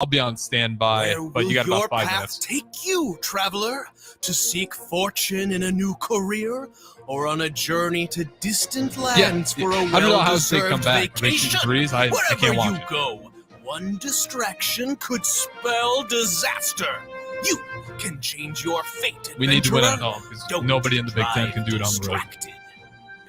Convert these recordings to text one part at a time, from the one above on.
I'll be on standby, but you got about 5 minutes. Take you, traveler, to seek fortune in a new career, or on a journey to distant lands for a well-deserved vacation. I can't watch you go, one distraction could spell disaster. You can change your fate. We need to win at home because nobody in the Big Ten can do it on the road.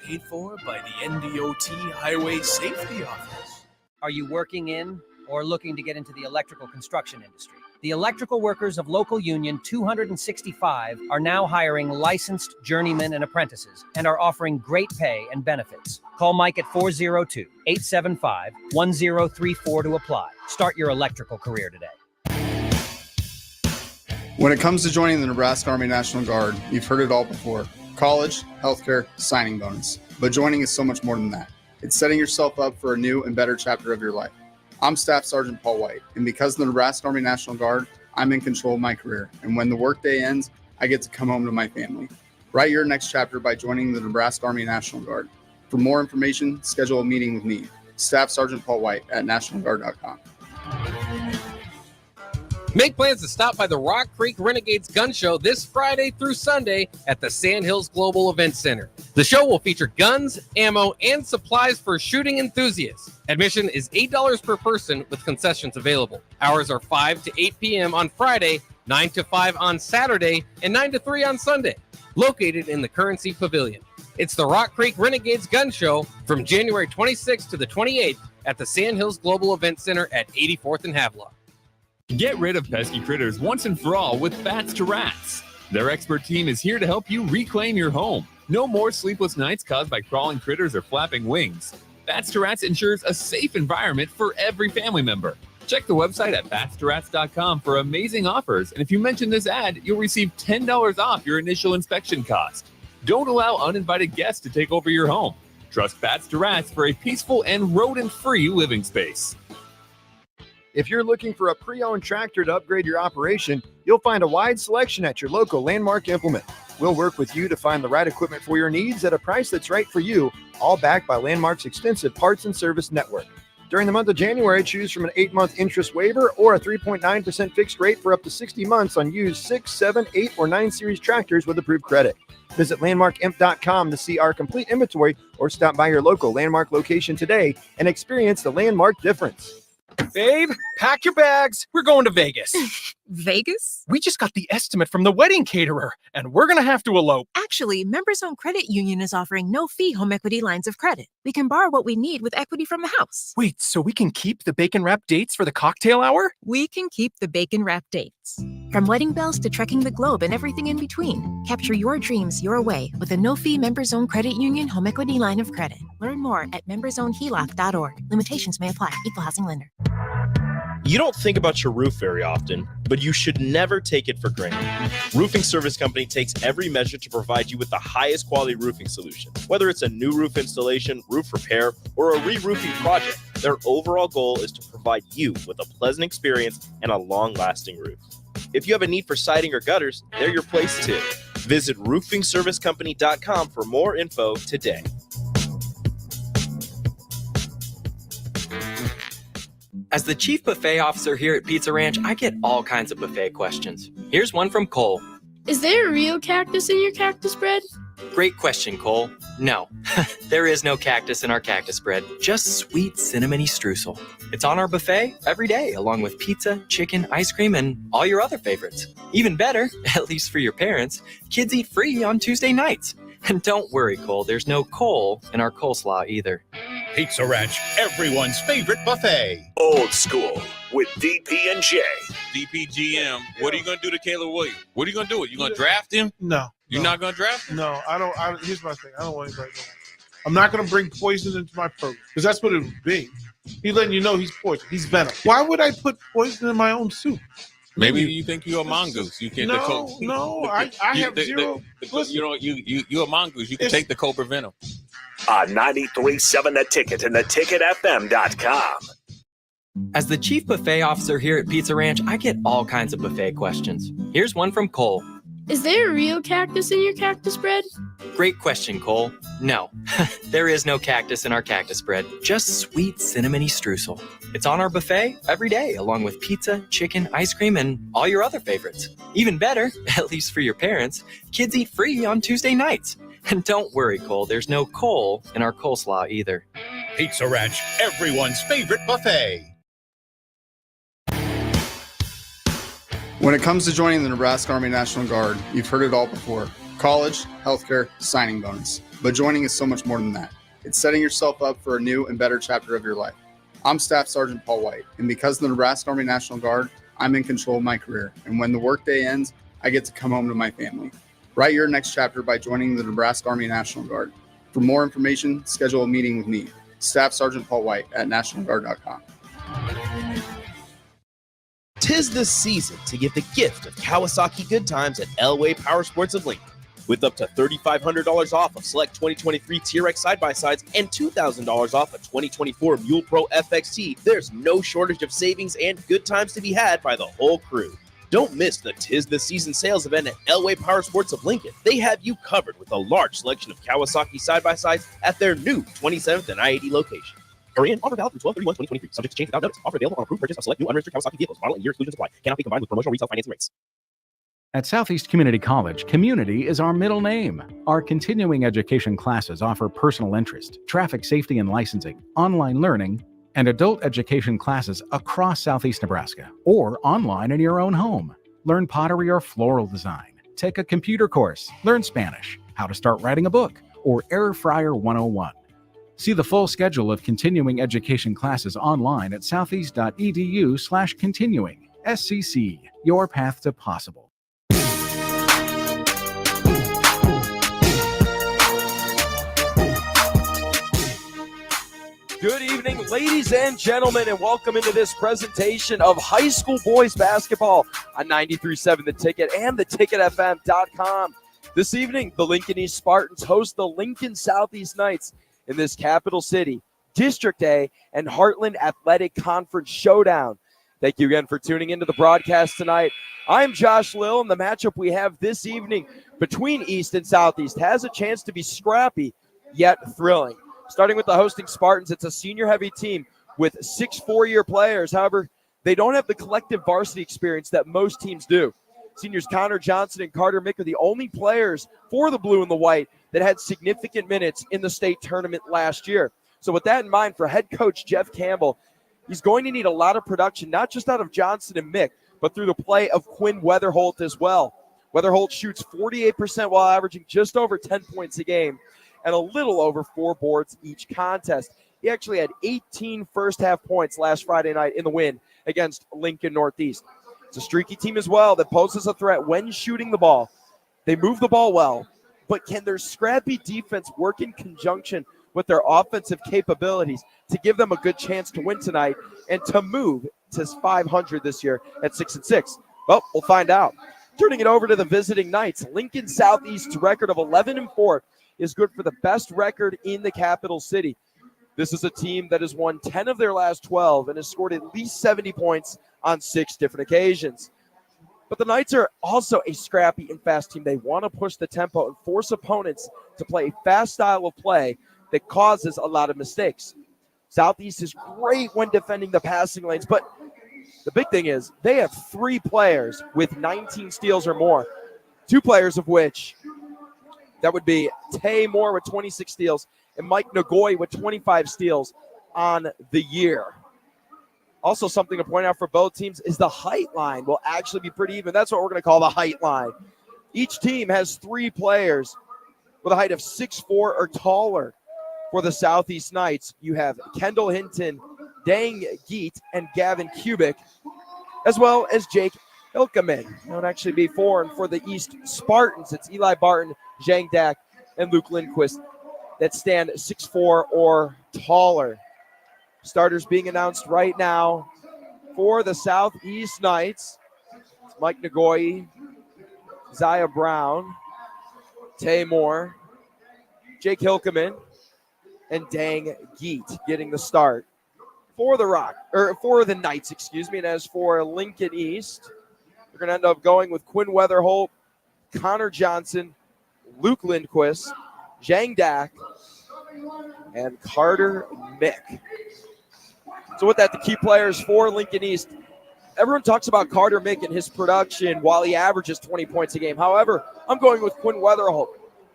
Paid for by the NDOT Highway Safety Office. Are you working in or looking to get into the electrical construction industry? The electrical workers of Local Union 265 are now hiring licensed journeymen and apprentices and are offering great pay and benefits. Call Mike at 402-875-1034 to apply. Start your electrical career today. When it comes to joining the Nebraska Army National Guard, you've heard it all before. College, healthcare, signing bonus. But joining is so much more than that. It's setting yourself up for a new and better chapter of your life. I'm Staff Sergeant Paul White, and because of the Nebraska Army National Guard, I'm in control of my career. And when the workday ends, I get to come home to my family. Write your next chapter by joining the Nebraska Army National Guard. For more information, schedule a meeting with me, Staff Sergeant Paul White at nationalguard.com. Make plans to stop by the Rock Creek Renegades Gun Show this Friday through Sunday at the Sandhills Global Event Center. The show will feature guns, ammo, and supplies for shooting enthusiasts. Admission is $8 per person with concessions available. Hours are 5 to 8 p.m. on Friday, 9 to 5 on Saturday, and 9 to 3 on Sunday. Located in the Currency Pavilion. It's the Rock Creek Renegades Gun Show from January 26th to the 28th at the Sandhills Global Event Center at 84th and Havelock. Get rid of pesky critters once and for all with Bats to Rats. Their expert team is here to help you reclaim your home. No more sleepless nights caused by crawling critters or flapping wings. Bats to Rats ensures a safe environment for every family member. Check the website at batstoRats.com for amazing offers, and if you mention this ad, you'll receive $10 off your initial inspection cost. Don't allow uninvited guests to take over your home. Trust Bats to Rats for a peaceful and rodent-free living space. If you're looking for a pre-owned tractor to upgrade your operation, you'll find a wide selection at your local Landmark Implement. We'll work with you to find the right equipment for your needs at a price that's right for you, all backed by Landmark's extensive parts and service network. During the month of January, choose from an 8-month interest waiver or a 3.9% fixed rate for up to 60 months on used 6, 7, 8, or 9 series tractors with approved credit. Visit landmarkimp.com to see our complete inventory or stop by your local Landmark location today and experience the Landmark difference. Babe, pack your bags. We're going to Vegas. Vegas? We just got the estimate from the wedding caterer, and we're going to have to elope. Actually, Members Owned Credit Union is offering no-fee home equity lines of credit. We can borrow what we need with equity from the house. Wait, so we can keep the bacon-wrapped dates for the cocktail hour? We can keep the bacon-wrapped dates. From wedding bells to trekking the globe and everything in between, capture your dreams your way with a no-fee Members Owned Credit Union home equity line of credit. Learn more at membersownedheloc.org. Limitations may apply. Equal housing lender. You don't think about your roof very often, but you should never take it for granted. Roofing Service Company takes every measure to provide you with the highest quality roofing solution. Whether it's a new roof installation, roof repair, or a re-roofing project, their overall goal is to provide you with a pleasant experience and a long-lasting roof. If you have a need for siding or gutters, they're your place too. Visit roofingservicecompany.com for more info today. As the chief buffet officer here at Pizza Ranch, I get all kinds of buffet questions. Here's one from Cole. Is there a real cactus in your cactus bread? Great question, Cole. No, there is no cactus in our cactus bread, just sweet cinnamony streusel. It's on our buffet every day, along with pizza, chicken, ice cream, and all your other favorites. Even better, at least for your parents, kids eat free on Tuesday nights. And don't worry, Cole, there's no coal in our coleslaw either. Pizza Ranch, everyone's favorite buffet. Old school with DP and J. DPGM, what are you going to do to Caleb Williams? What are you going to do? You going to draft him? No. You're not going to draft him? No, I don't. Here's my thing. I don't want anybody going. I'm not going to bring poison into my program because that's what it would be. He's letting you know he's poison. He's venom. Why would I put poison in my own soup? Maybe you think you're a mongoose. You can't. No, I have zero. You're a mongoose. You can take the Cobra venom. 93.7 The Ticket and theticketfm.com. As the chief buffet officer here at Pizza Ranch, I get all kinds of buffet questions. Here's one from Cole. Is there a real cactus in your cactus bread? Great question, Cole. No, there is no cactus in our cactus bread, just sweet cinnamony streusel. It's on our buffet every day, along with pizza, chicken, ice cream, and all your other favorites. Even better, at least for your parents, kids eat free on Tuesday nights. And don't worry, Cole, there's no coal in our coleslaw either. Pizza Ranch, everyone's favorite buffet. When it comes to joining the Nebraska Army National Guard, you've heard it all before. College, healthcare, signing bonus. But joining is so much more than that. It's setting yourself up for a new and better chapter of your life. I'm Staff Sergeant Paul White, and because of the Nebraska Army National Guard, I'm in control of my career. And when the workday ends, I get to come home to my family. Write your next chapter by joining the Nebraska Army National Guard. For more information, schedule a meeting with me, Staff Sergeant Paul White at NationalGuard.com. 'Tis the season to give the gift of Kawasaki good times at Elway Power Sports of Lincoln. With up to $3,500 off of select 2023 TRX side-by-sides and $2,000 off a 2024 Mule Pro FXT, there's no shortage of savings and good times to be had by the whole crew. Don't miss the 'Tis the Season sales event at Elway Power Sports of Lincoln. They have you covered with a large selection of Kawasaki side-by-sides at their new 27th and I-80 location. Hurry in. Offer valid through 12/31/2023. Subject to change without notice. Offer available on approved purchase of select new unregistered Kawasaki vehicles. Model and year exclusions apply. Cannot be combined with promotional retail financing rates. At Southeast Community College, community is our middle name. Our continuing education classes offer personal interest, traffic safety and licensing, online learning, and adult education classes across Southeast Nebraska or online in your own home. Learn pottery or floral design. Take a computer course. Learn Spanish, how to start writing a book, or Air Fryer 101. See the full schedule of continuing education classes online at southeast.edu/continuing. SCC, your path to possible. Good evening, ladies and gentlemen, and welcome into this presentation of high school boys basketball on 93.7 The Ticket and theticketfm.com. This evening, the Lincoln East Spartans host the Lincoln Southeast Knights in this capital city, District A, and Heartland Athletic Conference showdown. Thank you again for tuning into the broadcast tonight. I'm Josh Lill, and the matchup we have this evening between East and Southeast has a chance to be scrappy, yet thrilling. Starting with the hosting Spartans, it's a senior-heavy team with 6 four-year players. However, they don't have the collective varsity experience that most teams do. Seniors Connor Johnson and Carter Mick are the only players for the blue and the white that had significant minutes in the state tournament last year. So with that in mind, for head coach Jeff Campbell, he's going to need a lot of production, not just out of Johnson and Mick, but through the play of Quinn Weatherholt as well. Weatherholt shoots 48% while averaging just over 10 points a game and a little over 4 boards each contest. He actually had 18 first-half points last Friday night in the win against Lincoln Northeast. It's a streaky team as well that poses a threat when shooting the ball. They move the ball well, but can their scrappy defense work in conjunction with their offensive capabilities to give them a good chance to win tonight and to move to 500 this year at 6-6? Well, we'll find out. Turning it over to the visiting Knights, Lincoln Southeast's record of 11-4 is good for the best record in the capital city. This is a team that has won 10 of their last 12 and has scored at least 70 points on 6 different occasions. But the Knights are also a scrappy and fast team. They want to push the tempo and force opponents to play a fast style of play that causes a lot of mistakes. Southeast is great when defending the passing lanes, but the big thing is they have 3 players with 19 steals or more, 2 players of which that would be Tay Moore with 26 steals and Mike Nagoy with 25 steals on the year. Also, something to point out for both teams is the height line will actually be pretty even. That's what we're going to call the height line. Each team has 3 players with a height of 6'4" or taller. For the Southeast Knights, you have Kendall Hinton, Dang Geet, and Gavin Kubik, as well as Jake Hilkeman. That would actually be 4. And for the East Spartans, it's Eli Barton, Zhang Dak, and Luke Lindquist that stand 6'4" or taller. Starters being announced right now for the Southeast Knights. It's Mike Nagoy, Zaya Brown, Tay Moore, Jake Hilkeman, and Dang Geet getting the start for the Knights, And as for Lincoln East, we're going to end up going with Quinn Weatherholt, Connor Johnson, Luke Lindquist, Zhang Dak, and Carter Mick. So with that, the key players for Lincoln East. Everyone talks about Carter Mick and his production while he averages 20 points a game. However, I'm going with Quinn Weatherholt.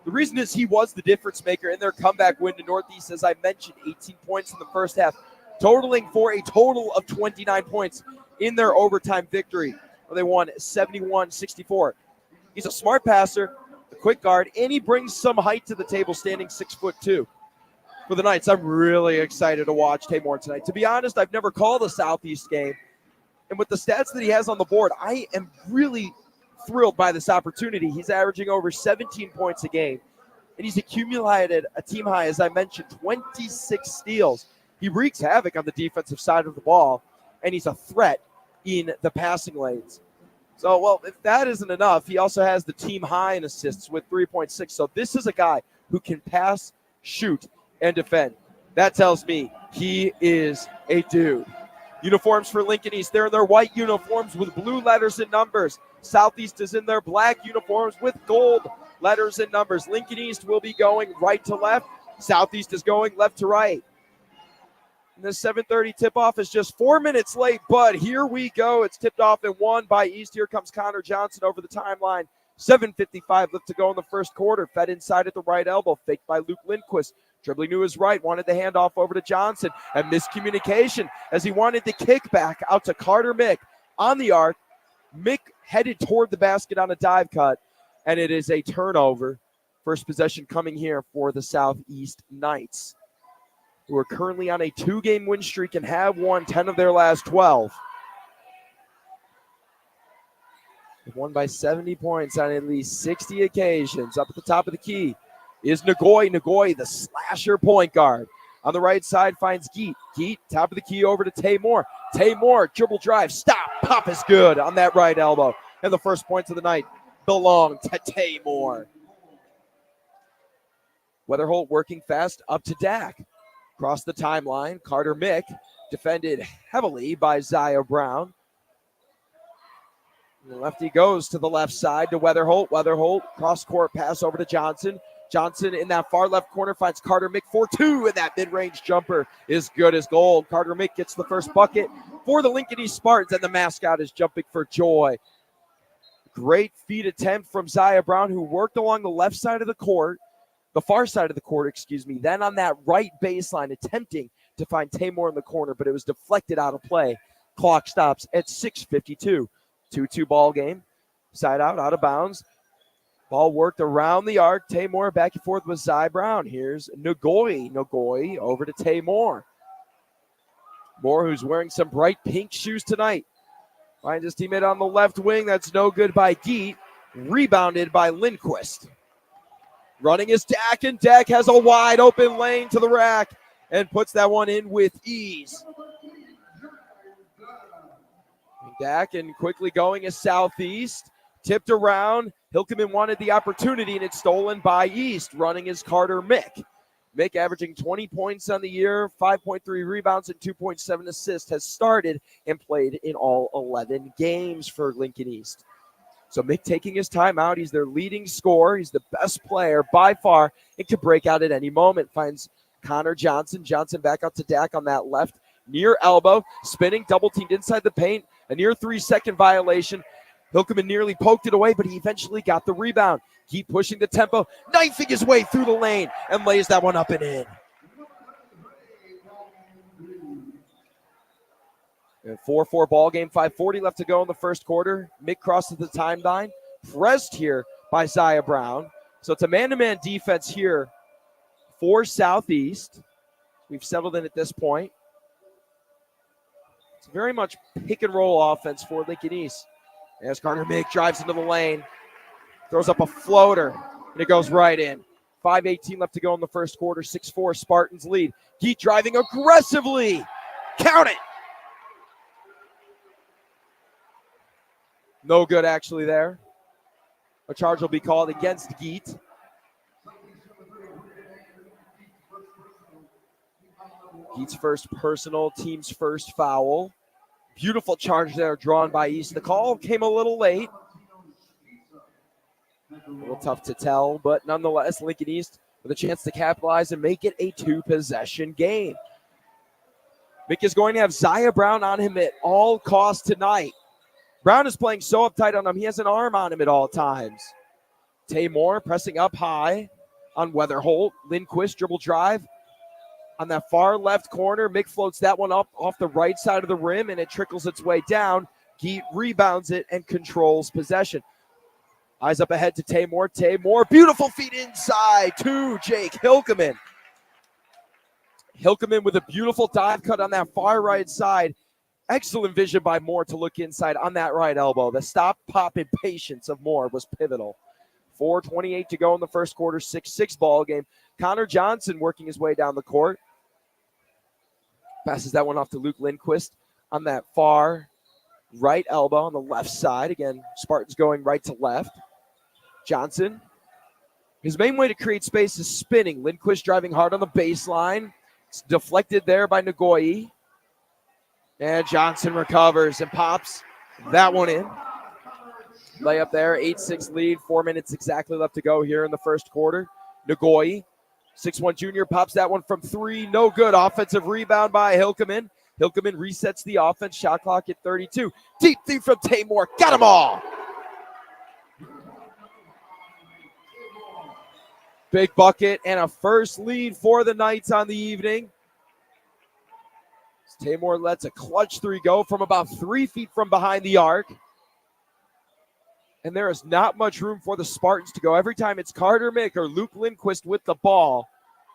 The reason is he was the difference maker in their comeback win to Northeast, as I mentioned, 18 points in the first half, totaling for a total of 29 points in their overtime victory, where they won 71-64. He's a smart passer, a quick guard, and he brings some height to the table, standing 6'2". For the Knights, I'm really excited to watch Taymor tonight. To be honest, I've never called a Southeast game, and with the stats that he has on the board, I am really thrilled by this opportunity. He's averaging over 17 points a game, and he's accumulated a team high, as I mentioned, 26 steals. He wreaks havoc on the defensive side of the ball, and he's a threat in the passing lanes. So, well, if that isn't enough, he also has the team high in assists with 3.6. So this is a guy who can pass, shoot, and defend. That tells me he is a dude. Uniforms for Lincoln East. They're in their white uniforms with blue letters and numbers. Southeast is in their black uniforms with gold letters and numbers. Lincoln East will be going right to left. Southeast is going left to right. And the 7:30 tip-off is just 4 minutes late, but here we go. It's tipped off and won by East. Here comes Connor Johnson over the timeline. 7:55 left to go in the first quarter. Fed inside at the right elbow. Faked by Luke Lindquist. Dribbling to his right. Wanted the handoff over to Johnson. And miscommunication as he wanted the kickback out to Carter Mick on the arc. Mick headed toward the basket on a dive cut, and it is a turnover. First possession coming here for the Southeast Knights, who are currently on a 2-game win streak and have won 10 of their last 12. They've won by 70 points on at least 60 occasions. Up at the top of the key is Nagoy. Nagoy, the slasher point guard. On the right side finds Geet. Geet, top of the key over to Taymor. Taymor, dribble drive, stop, pop is good on that right elbow. And the first points of the night belong to Taymor. Weatherholt working fast up to Dak. Across the timeline, Carter Mick defended heavily by Zaya Brown. And the lefty goes to the left side to Weatherholt. Weatherholt, cross-court pass over to Johnson. Johnson in that far left corner finds Carter Mick for 2, and that mid-range jumper is good as gold. Carter Mick gets the first bucket for the Lincoln East Spartans, and the mascot is jumping for joy. Great feed attempt from Zaya Brown, who worked along the left side of the court, the far side of the court, then on that right baseline, attempting to find Taymor in the corner, but it was deflected out of play. Clock stops at 6:52. 2-2 ball game. Side out of bounds. Ball worked around the arc. Taymor back and forth with Zai Brown. Here's Nagoy. Nagoy over to Taymor. Moore, who's wearing some bright pink shoes tonight, finds his teammate on the left wing. That's no good by Geet. Rebounded by Lindquist. Running is Dak, and Dak has a wide open lane to the rack and puts that one in with ease. Dak and quickly going is Southeast. Tipped around. Hilkeman wanted the opportunity, and it's stolen by East. Running is Carter Mick. Mick, averaging 20 points on the year, 5.3 rebounds and 2.7 assists, has started and played in all 11 games for Lincoln East. So Mick taking his time out. He's their leading scorer. He's the best player by far and could break out at any moment. Finds Connor Johnson. Johnson back out to Dak on that left near elbow. Spinning, double teamed inside the paint. A near 3-second violation. Hilkeman nearly poked it away, but he eventually got the rebound. Keep pushing the tempo, knifing his way through the lane, and lays that one up and in. And 4-4 ball game, 5:40 left to go in the first quarter. Mick crosses the timeline, pressed here by Zaya Brown. So it's a man-to-man defense here for Southeast. We've settled in at this point. It's very much pick-and-roll offense for Lincoln East. As Carter Mick drives into the lane, throws up a floater, and it goes right in. 5:18 left to go in the first quarter. 6-4 Spartans lead. Geet driving aggressively. Count it. No good actually there. A charge will be called against Geet. Geet's first personal, team's first foul. Beautiful charge there drawn by East. The call came a little late. A little tough to tell, but nonetheless, Lincoln East with a chance to capitalize and make it a 2-possession game. Mick is going to have Zaya Brown on him at all costs tonight. Brown is playing so uptight on him, he has an arm on him at all times. Taymor pressing up high on Weatherholt. Lindquist dribble drive on that far left corner. Mick floats that one up off the right side of the rim, and it trickles its way down. Geet rebounds it and controls possession. Eyes up ahead to Taymor. Taymor, beautiful feet inside to Jake Hilkeman. Hilkeman with a beautiful dive cut on that far right side. Excellent vision by Moore to look inside on that right elbow. The stop, pop, and patience of Moore was pivotal. 4:28 to go in the first quarter, 6-6 ball game. Connor Johnson working his way down the court. Passes that one off to Luke Lindquist on that far right elbow on the left side. Again, Spartans going right to left. Johnson. His main way to create space is spinning. Lindquist driving hard on the baseline. It's deflected there by Nagoye. And Johnson recovers and pops that one in. Layup there, 8-6 lead, 4 minutes exactly left to go here in the first quarter. Nagoye, 6'1 junior, pops that one from three. No good. Offensive rebound by Hilkeman. Hilkeman resets the offense. Shot clock at 32. Deep three from Taymor. Got them all. Big bucket and a first lead for the Knights on the evening. Taymor lets a clutch three go from about 3 feet from behind the arc. And there is not much room for the Spartans to go. Every time it's Carter Mick or Luke Lindquist with the ball,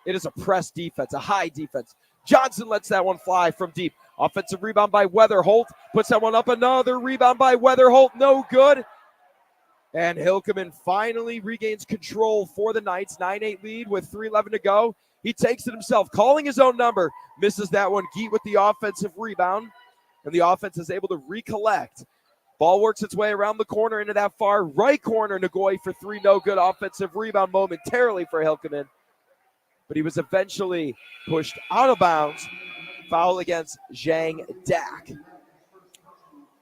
it is a press defense, a high defense. Johnson lets that one fly from deep. Offensive rebound by Weatherholt. Puts that one up. Another rebound by Weatherholt. No good. And Hilkeman finally regains control for the Knights. 9-8 lead with 3:11 to go. He takes it himself, calling his own number. Misses that one. Geet with the offensive rebound. And the offense is able to recollect. Ball works its way around the corner into that far right corner. Nagoye for three. No good. Offensive rebound momentarily for Hilkeman. But he was eventually pushed out of bounds. Foul against Zhang Dak.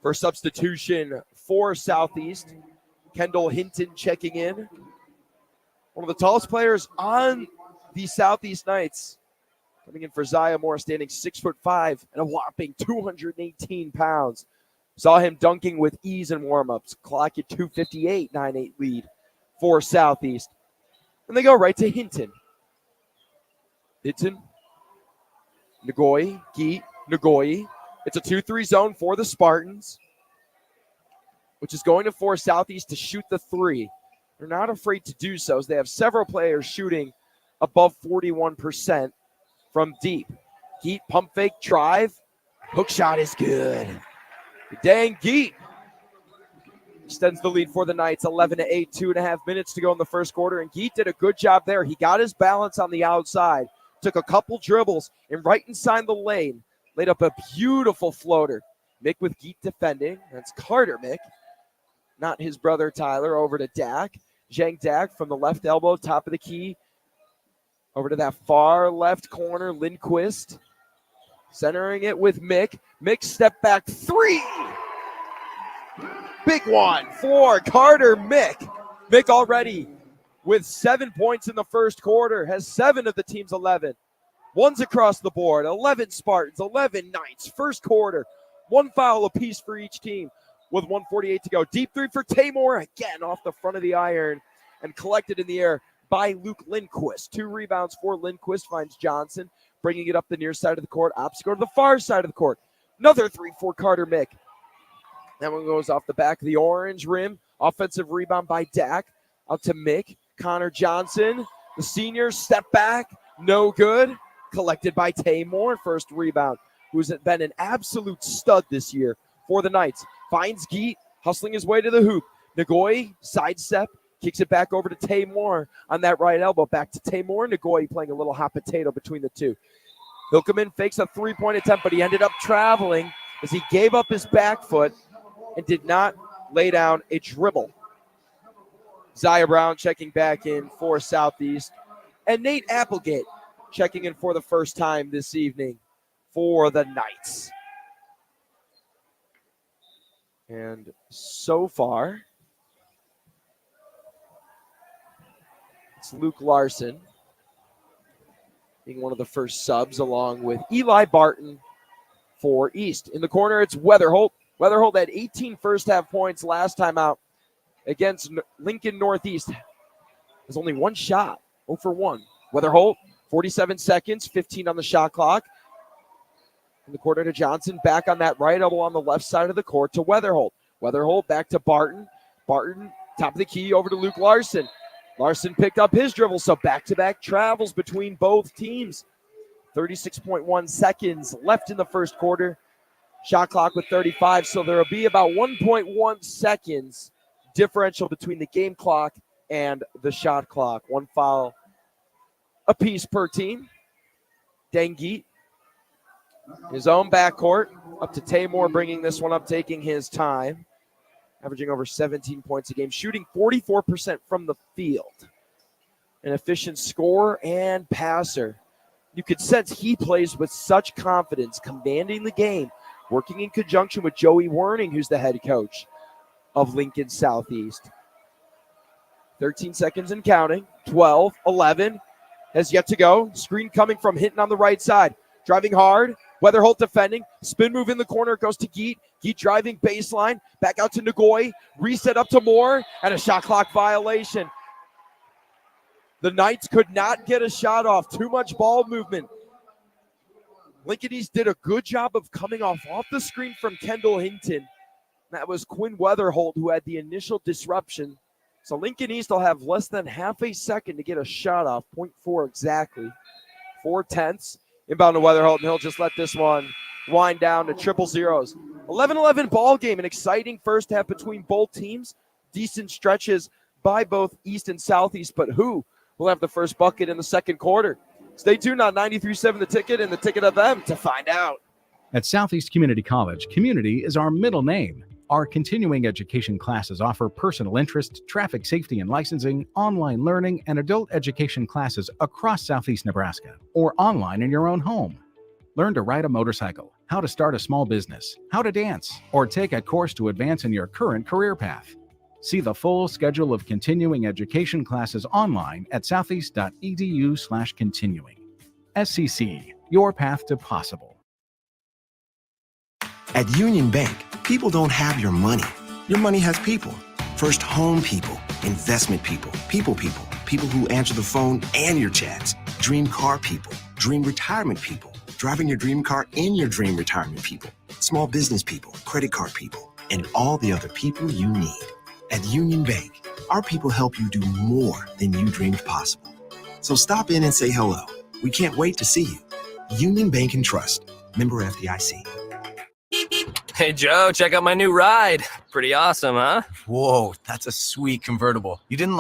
For substitution for Southeast, Kendall Hinton checking in. One of the tallest players on the Southeast Knights. Coming in for Zaya Moore, standing 6'5" and a whopping 218 pounds. Saw him dunking with ease in warmups. Clock at 2:58, 9-8 lead for Southeast. And they go right to Hinton. Hinton, Nagoye, Geet, Nagoye. It's a 2-3 zone for the Spartans, which is going to force Southeast to shoot the three. They're not afraid to do so, as they have several players shooting above 41% from deep. Geet, pump fake, drive. Hook shot is good. Dang Geet extends the lead for the Knights, 11-8, 2.5 minutes to go in the first quarter, and Geet did a good job there. He got his balance on the outside, took a couple dribbles, and right inside the lane, laid up a beautiful floater. Mick with Geet defending. That's Carter Mick, not his brother Tyler. Over to Dak. Zhang Dak from the left elbow, top of the key. Over to that far left corner, Lindquist. Centering it with Mick. Mick step back three. Big one for Carter Mick. Mick already with 7 points in the first quarter. Has 7 of the team's 11. One's across the board. 11 Spartans, 11 Knights. First quarter. 1 foul apiece for each team with 1:48 to go. Deep three for Taymor. Again off the front of the iron and collected in the air by Luke Lindquist. 2 rebounds for Lindquist. Finds Johnson. Bringing it up the near side of the court. Opposite go to the far side of the court. Another 3 for Carter Mick. That one goes off the back of the orange rim. Offensive rebound by Dak. Out to Mick. Connor Johnson. The senior step back. No good. Collected by Taymor. First rebound. Who's been an absolute stud this year for the Knights. Finds Geet. Hustling his way to the hoop. Nagoye. Sidestep. Kicks it back over to Taymor on that right elbow. Back to Taymor. Nagoye playing a little hot potato between the two. Hilkeman fakes a 3-point attempt, but he ended up traveling as he gave up his back foot and did not lay down a dribble. Zaya Brown checking back in for Southeast. And Nate Applegate checking in for the first time this evening for the Knights. And so far, it's Luke Larson being one of the first subs, along with Eli Barton for East. In the corner, it's Weatherholt. Weatherholt had 18 first-half points last time out against Lincoln Northeast. There's only one shot, 0 for 1. Weatherholt, 47 seconds, 15 on the shot clock. In the corner to Johnson, back on that right elbow on the left side of the court to Weatherholt. Weatherholt back to Barton. Barton, top of the key, over to Luke Larson. Larson picked up his dribble, so back-to-back travels between both teams. 36.1 seconds left in the first quarter. Shot clock with 35, so there will be about 1.1 seconds differential between the game clock and the shot clock. One foul apiece per team. Dengeet, his own backcourt, up to Taymor, bringing this one up, taking his time. Averaging over 17 points a game, shooting 44% from the field. An efficient scorer and passer. You could sense he plays with such confidence, commanding the game, working in conjunction with Joey Werning, who's the head coach of Lincoln Southeast. 13 seconds and counting. 12, 11, has yet to go. Screen coming from Hinton on the right side. Driving hard. Weatherholt defending. Spin move in the corner. Goes to Geet. Geet driving baseline. Back out to Nagoy. Reset up to Moore. And a shot clock violation. The Knights could not get a shot off. Too much ball movement. Lincoln East did a good job of coming off the screen from Kendall Hinton. That was Quinn Weatherholt who had the initial disruption. So Lincoln East will have less than half a second to get a shot off. 0.4 exactly. 4/10. Inbound to Weatherholt, and he'll just let this one wind down to triple zeros. 11-11 ball game, an exciting first half between both teams. Decent stretches by both East and Southeast, but who will have the first bucket in the second quarter? Stay tuned on 93.7 The Ticket and The Ticket FM to find out. At Southeast Community College, community is our middle name. Our continuing education classes offer personal interest, traffic safety and licensing, online learning, and adult education classes across Southeast Nebraska or online in your own home. Learn to ride a motorcycle, how to start a small business, how to dance, or take a course to advance in your current career path. See the full schedule of continuing education classes online at southeast.edu/continuing. SCC, your path to possible. At Union Bank, people don't have your money. Your money has people. First home people, investment people, people who answer the phone and your chats, dream car people, dream retirement people, driving your dream car in your dream retirement people, small business people, credit card people, and all the other people you need. At Union Bank, our people help you do more than you dreamed possible. So stop in and say hello. We can't wait to see you. Union Bank and Trust, member FDIC. Hey, Joe, check out my new ride. Pretty awesome, huh? Whoa, that's a sweet convertible. You didn't,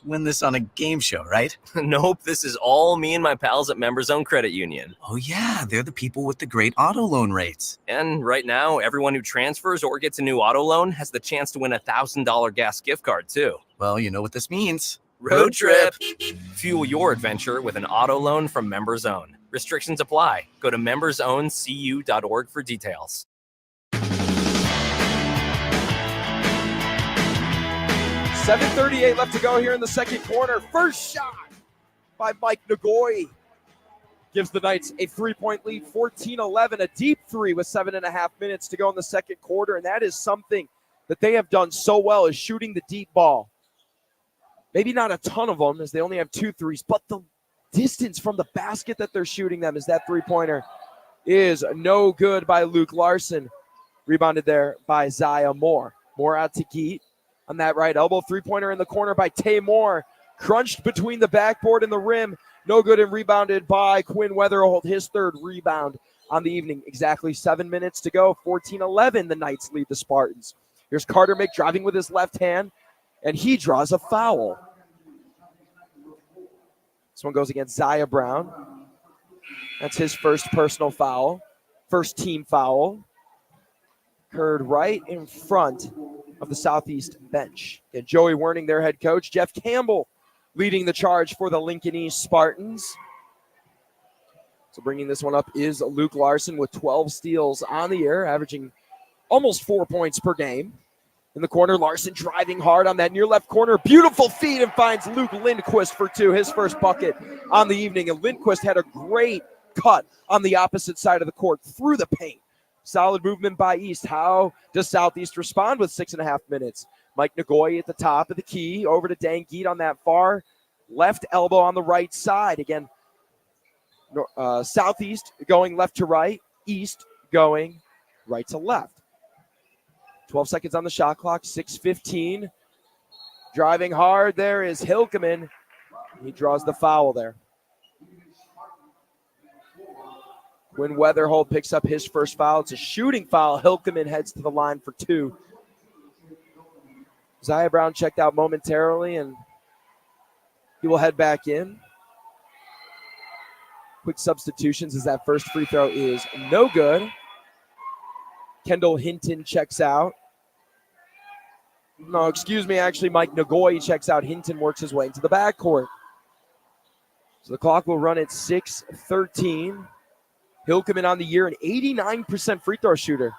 win this on a game show, right? Nope, this is all me and my pals at Members Own Credit Union. Oh, yeah, they're the people with the great auto loan rates. And right now, everyone who transfers or gets a new auto loan has the chance to win a $1,000 gas gift card, too. Well, you know what this means. Road trip! Fuel your adventure with an auto loan from Members Own. Restrictions apply. Go to membersowncu.org for details. 7:38 left to go here in the second quarter. First shot by Mike Nagoy gives the Knights a 3-point lead, 14-11, a deep three with 7.5 minutes to go in the second quarter, and that is something that they have done so well, is shooting the deep ball. Maybe not a ton of them, as they only have 2 threes, but the distance from the basket that they're shooting them as that three-pointer is no good by Luke Larson. Rebounded there by Zaya Moore. Moore out to Geet. On that right elbow, three-pointer in the corner by Taymor. Crunched between the backboard and the rim. No good, and rebounded by Quinn Weatherholt, his third rebound on the evening. Exactly 7 minutes to go. 14-11, the Knights lead the Spartans. Here's Carter Mick driving with his left hand, and he draws a foul. This one goes against Zaya Brown. That's his first personal foul. First team foul. Occurred right in front of the Southeast bench. And Joey Werning, their head coach. Jeff Campbell leading the charge for the Lincoln East Spartans. So bringing this one up is Luke Larson with 12 steals on the year, averaging almost 4 points per game. In the corner, Larson driving hard on that near left corner. Beautiful feed and finds Luke Lindquist for 2, his first bucket on the evening. And Lindquist had a great cut on the opposite side of the court through the paint. Solid movement by East. How does Southeast respond with 6.5 minutes? Mike Nagoy at the top of the key. Over to Dan Geet on that far left elbow on the right side. Again, Southeast going left to right. East going right to left. 12 seconds on the shot clock, 6:15. Driving hard there is Hilkeman. He draws the foul there. Quinn Weatherholt picks up his first foul. It's a shooting foul. Hilkeman heads to the line for 2. Zaya Brown checked out momentarily, and he will head back in. Quick substitutions as that first free throw is no good. Kendall Hinton checks out. No, excuse me, actually Mike Nagoy checks out. Hinton works his way into the backcourt. So the clock will run at 6:13. Hilkeman on the year, an 89% free throw shooter.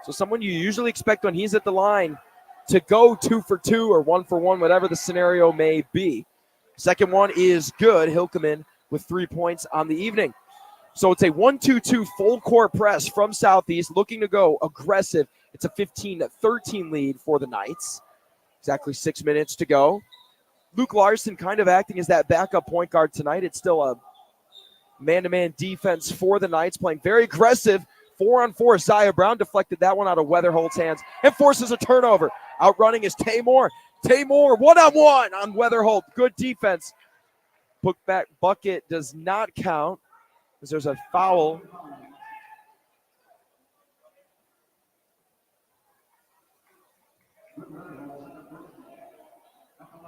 So someone you usually expect when he's at the line to go 2 for 2 or 1 for 1, whatever the scenario may be. Second one is good. Hilkeman with 3 points on the evening. So it's a 1-2-2 full court press from Southeast, looking to go aggressive. It's a 15-13 lead for the Knights. Exactly 6 minutes to go. Luke Larson kind of acting as that backup point guard tonight. It's still a man-to-man defense for the Knights, playing very aggressive. 4-on-4. Zaya Brown deflected that one out of Weatherholt's hands and forces a turnover. Outrunning is Taymor. Taymor, one-on-one on Weatherholt. Good defense. Put back bucket does not count, because there's a foul.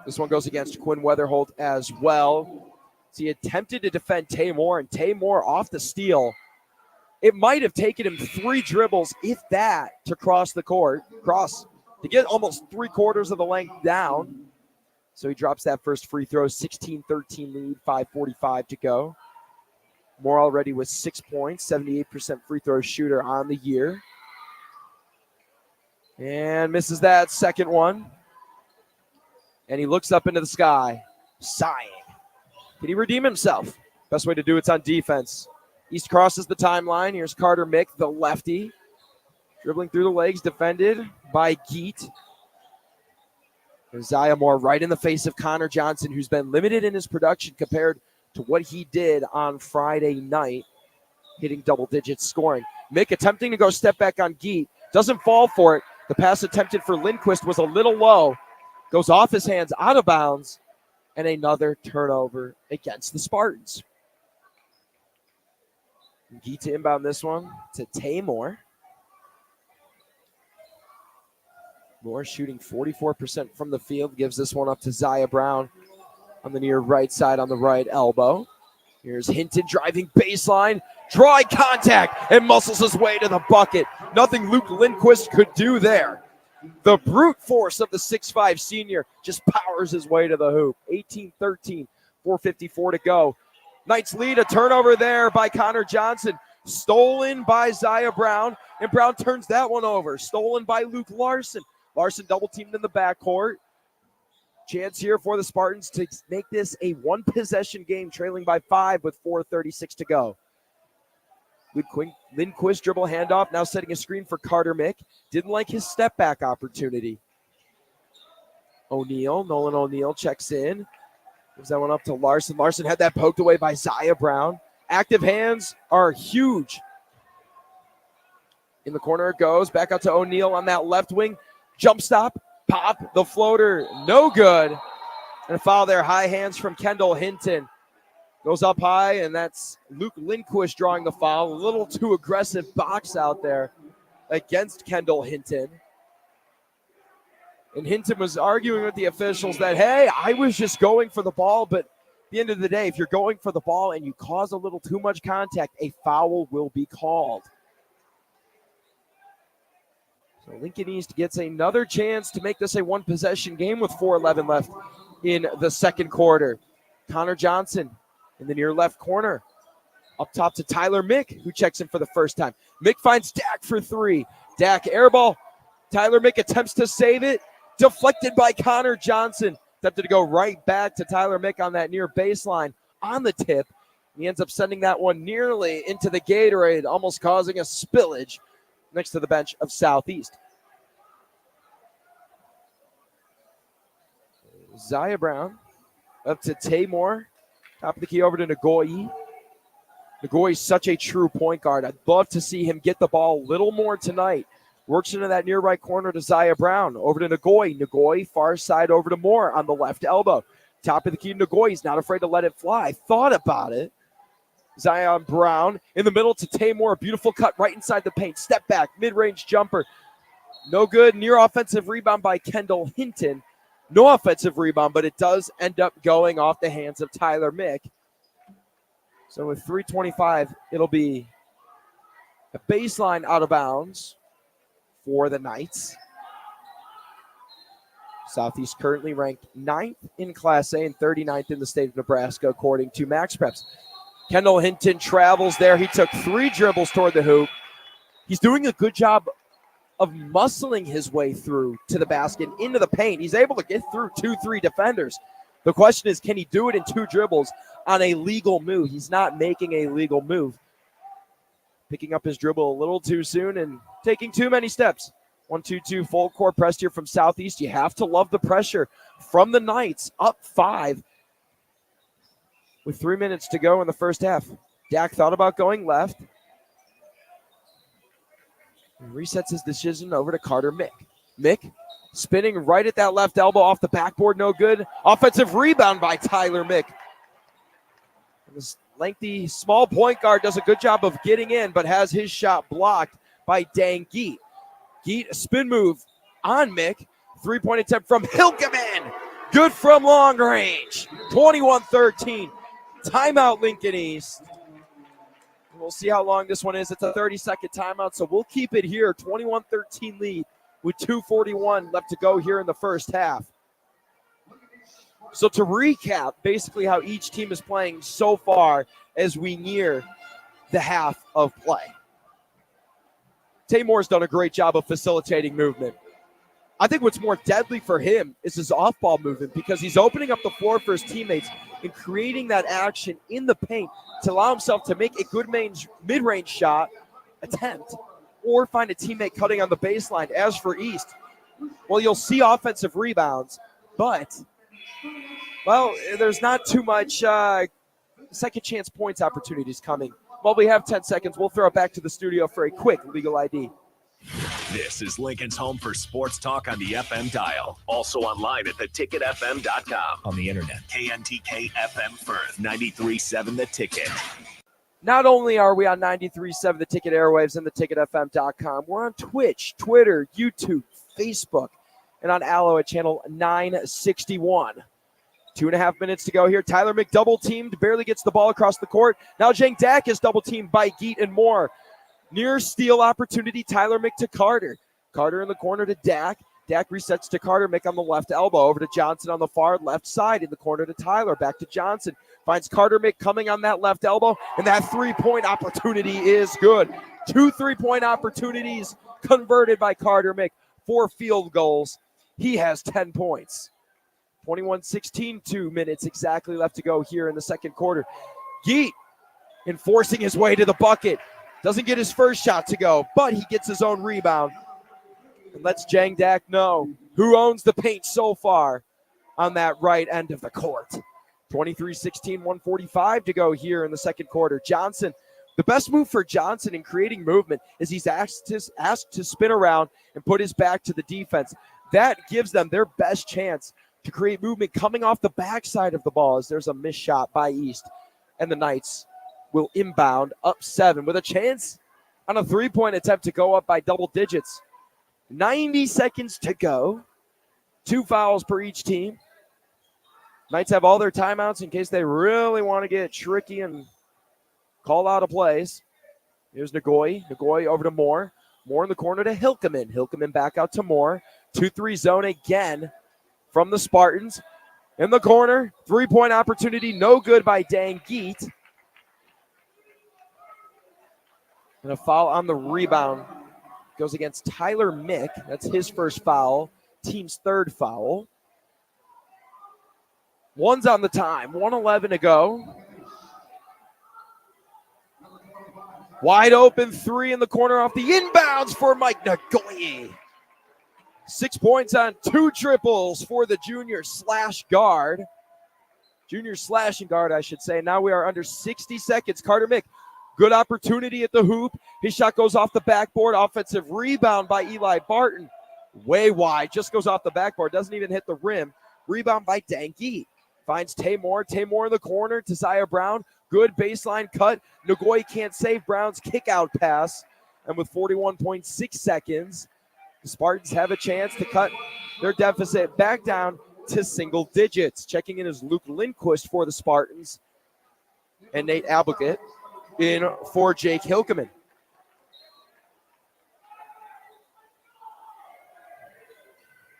This one goes against Quinn Weatherholt as well. So he attempted to defend Taymor, and Taymor off the steal. It might have taken him 3 dribbles, if that, to cross the court, to get almost 3/4 of the length down. So he drops that first free throw, 16-13 lead, 5:45 to go. Moore already with 6 points, 78% free throw shooter on the year. And misses that second one. And he looks up into the sky, sighing. Can he redeem himself? Best way to do it's on defense. East crosses the timeline. Here's Carter Mick, the lefty. Dribbling through the legs, defended by Geet. Zaya Moore right in the face of Connor Johnson, who's been limited in his production compared to what he did on Friday night, hitting double digits scoring. Mick attempting to go step back on Geet. Doesn't fall for it. The pass attempted for Lindquist was a little low. Goes off his hands, out of bounds, and another turnover against the Spartans. Geet to inbound this one to Taymor. Moore shooting 44% from the field. Gives this one up to Zaya Brown on the near right side on the right elbow. Here's Hinton driving baseline. Drawing contact and muscles his way to the bucket. Nothing Luke Lindquist could do there. The brute force of the 6'5 senior just powers his way to the hoop. 18-13, 4:54 to go. Knights lead, a turnover there by Connor Johnson. Stolen by Zaya Brown, and Brown turns that one over. Stolen by Luke Larson. Larson double teamed in the backcourt. Chance here for the Spartans to make this a 1-possession game, trailing by 5 with 4:36 to go. Lindquist dribble handoff, now setting a screen for Carter Mick. Didn't like his step back opportunity. Nolan O'Neal checks in. Gives that one up to Larson. Larson had that poked away by Zaya Brown. Active hands are huge. In the corner it goes. Back out to O'Neal on that left wing. Jump stop. Pop. The floater. No good. And a foul there. High hands from Kendall Hinton. Goes up high, and that's Luke Lindquist drawing the foul. A little too aggressive box out there against Kendall Hinton. And Hinton was arguing with the officials that, hey, I was just going for the ball, but at the end of the day, if you're going for the ball and you cause a little too much contact, a foul will be called. So Lincoln East gets another chance to make this a 1-possession game with 4:11 left in the second quarter. Connor Johnson in the near left corner. Up top to Tyler Mick, who checks in for the first time. Mick finds Dak for 3. Dak airball Tyler Mick attempts to save it. Deflected by Connor Johnson. Attempted to go right back to Tyler Mick on that near baseline on the tip. He ends up sending that one nearly into the Gatorade, almost causing a spillage next to the bench of Southeast. Zaya Brown up to Taymor. Top of the key over to Nagoyi. Nagoyi's such a true point guard. I'd love to see him get the ball a little more tonight. Works into that near right corner to Zaya Brown. Over to Nagoyi. Nagoyi far side over to Moore on the left elbow. Top of the key to Nagoyi. He's not afraid to let it fly. Thought about it. Zion Brown in the middle to Taymor. Beautiful cut right inside the paint. Step back. Mid-range jumper. No good. Near offensive rebound by Kendall Hinton. No offensive rebound, but it does end up going off the hands of Tyler Mick. So with 3:25, it'll be a baseline out of bounds for the Knights. Southeast currently ranked 9th in Class A and 39th in the state of Nebraska, according to Max Preps. Kendall Hinton travels there. He took 3 dribbles toward the hoop. He's doing a good job of muscling his way through to the basket, into the paint. He's able to get through 2-3 defenders. The question is, can he do it in 2 dribbles on a legal move? He's not making a legal move. Picking up his dribble a little too soon and taking too many steps. 1-2-2 full court press here from Southeast. You have to love the pressure from the Knights, up 5 with 3 minutes to go in the first half. Dak thought about going left. And resets his decision over to Carter Mick. Mick spinning right at that left elbow off the backboard, no good. Offensive rebound by Tyler Mick. This lengthy, small point guard does a good job of getting in, but has his shot blocked by Dang Geet. Geet, a spin move on Mick. 3-point attempt from Hilkeman. Good from long range. 21-13. Timeout, Lincoln East. We'll see how long this one is. It's a 30-second timeout, so we'll keep it here. 21-13 lead with 2:41 left to go here in the first half. So to recap, basically how each team is playing so far as we near the half of play. Taymor's done a great job of facilitating movement. I think what's more deadly for him is his off-ball movement, because he's opening up the floor for his teammates and creating that action in the paint to allow himself to make a good mid-range shot attempt or find a teammate cutting on the baseline. As for East, well, you'll see offensive rebounds, but, well, there's not too much second chance points opportunities coming. Well, we have 10 seconds. We'll throw it back to the studio for a quick legal ID. This is Lincoln's home for sports talk on the FM dial. Also online at theticketfm.com. On the internet. KNTK FM Firth, 93.7 The Ticket. Not only are we on 93.7 The Ticket airwaves and theticketfm.com, we're on Twitch, Twitter, YouTube, Facebook, and on Allo at channel 961. 2.5 minutes to go here. Tyler Mick double teamed, barely gets the ball across the court. Now Jang Dak is double teamed by Geet and Moore. Near steal opportunity, Tyler Mick to Carter. Carter in the corner to Dak. Dak resets to Carter Mick on the left elbow. Over to Johnson on the far left side. In the corner to Tyler. Back to Johnson. Finds Carter Mick coming on that left elbow. And that 3-point opportunity is good. 2 3-point opportunities converted by Carter Mick. 4 field goals. He has 10 points. 21-16, 2 minutes exactly left to go here in the second quarter. Geet enforcing his way to the bucket. Doesn't get his first shot to go, but he gets his own rebound. And lets Jang Dak know who owns the paint so far on that right end of the court. 23-16, 1:45 to go here in the second quarter. Johnson, the best move for Johnson in creating movement is he's asked to spin around and put his back to the defense. That gives them their best chance to create movement coming off the backside of the ball, as there's a missed shot by East. And the Knights will inbound up 7 with a chance on a 3-point attempt to go up by double digits. 90 seconds to go. 2 fouls per each team. Knights have all their timeouts in case they really want to get tricky and call out of plays. Here's Nagoyi. Nagoyi over to Moore. Moore in the corner to Hilkeman. Hilkeman back out to Moore. 2-3 zone again from the Spartans. In the corner, 3-point opportunity, no good by Dang Geet. And a foul on the rebound goes against Tyler Mick. That's his first foul, team's third foul. One's on the time, 1:11 to go. Wide open three in the corner off the inbounds for Mike Nagoye. 6 points on 2 triples for the junior slashing guard, I should say. Now we are under 60 seconds. Carter Mick, good opportunity at the hoop. His shot goes off the backboard. Offensive rebound by Eli Barton. Way wide, just goes off the backboard. Doesn't even hit the rim. Rebound by Dangi. Finds Taymor. Taymor in the corner to Zaya Brown. Good baseline cut. Nagoye can't save Brown's kick-out pass. And with 41.6 seconds, the Spartans have a chance to cut their deficit back down to single digits. Checking in is Luke Lindquist for the Spartans and Nate Abelgate in for Jake Hilkeman.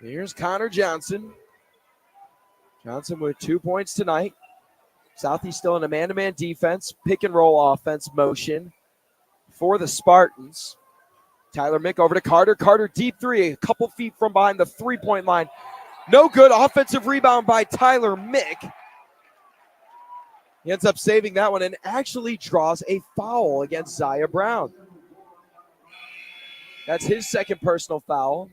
Here's Connor Johnson. Johnson with 2 points tonight. Southeast still in a man-to-man defense, pick and roll offense motion for the Spartans. Tyler Mick over to Carter. Carter deep three, a couple feet from behind the three-point line. No good. Offensive rebound by Tyler Mick. He ends up saving that one and actually draws a foul against Zaya Brown. That's his second personal foul.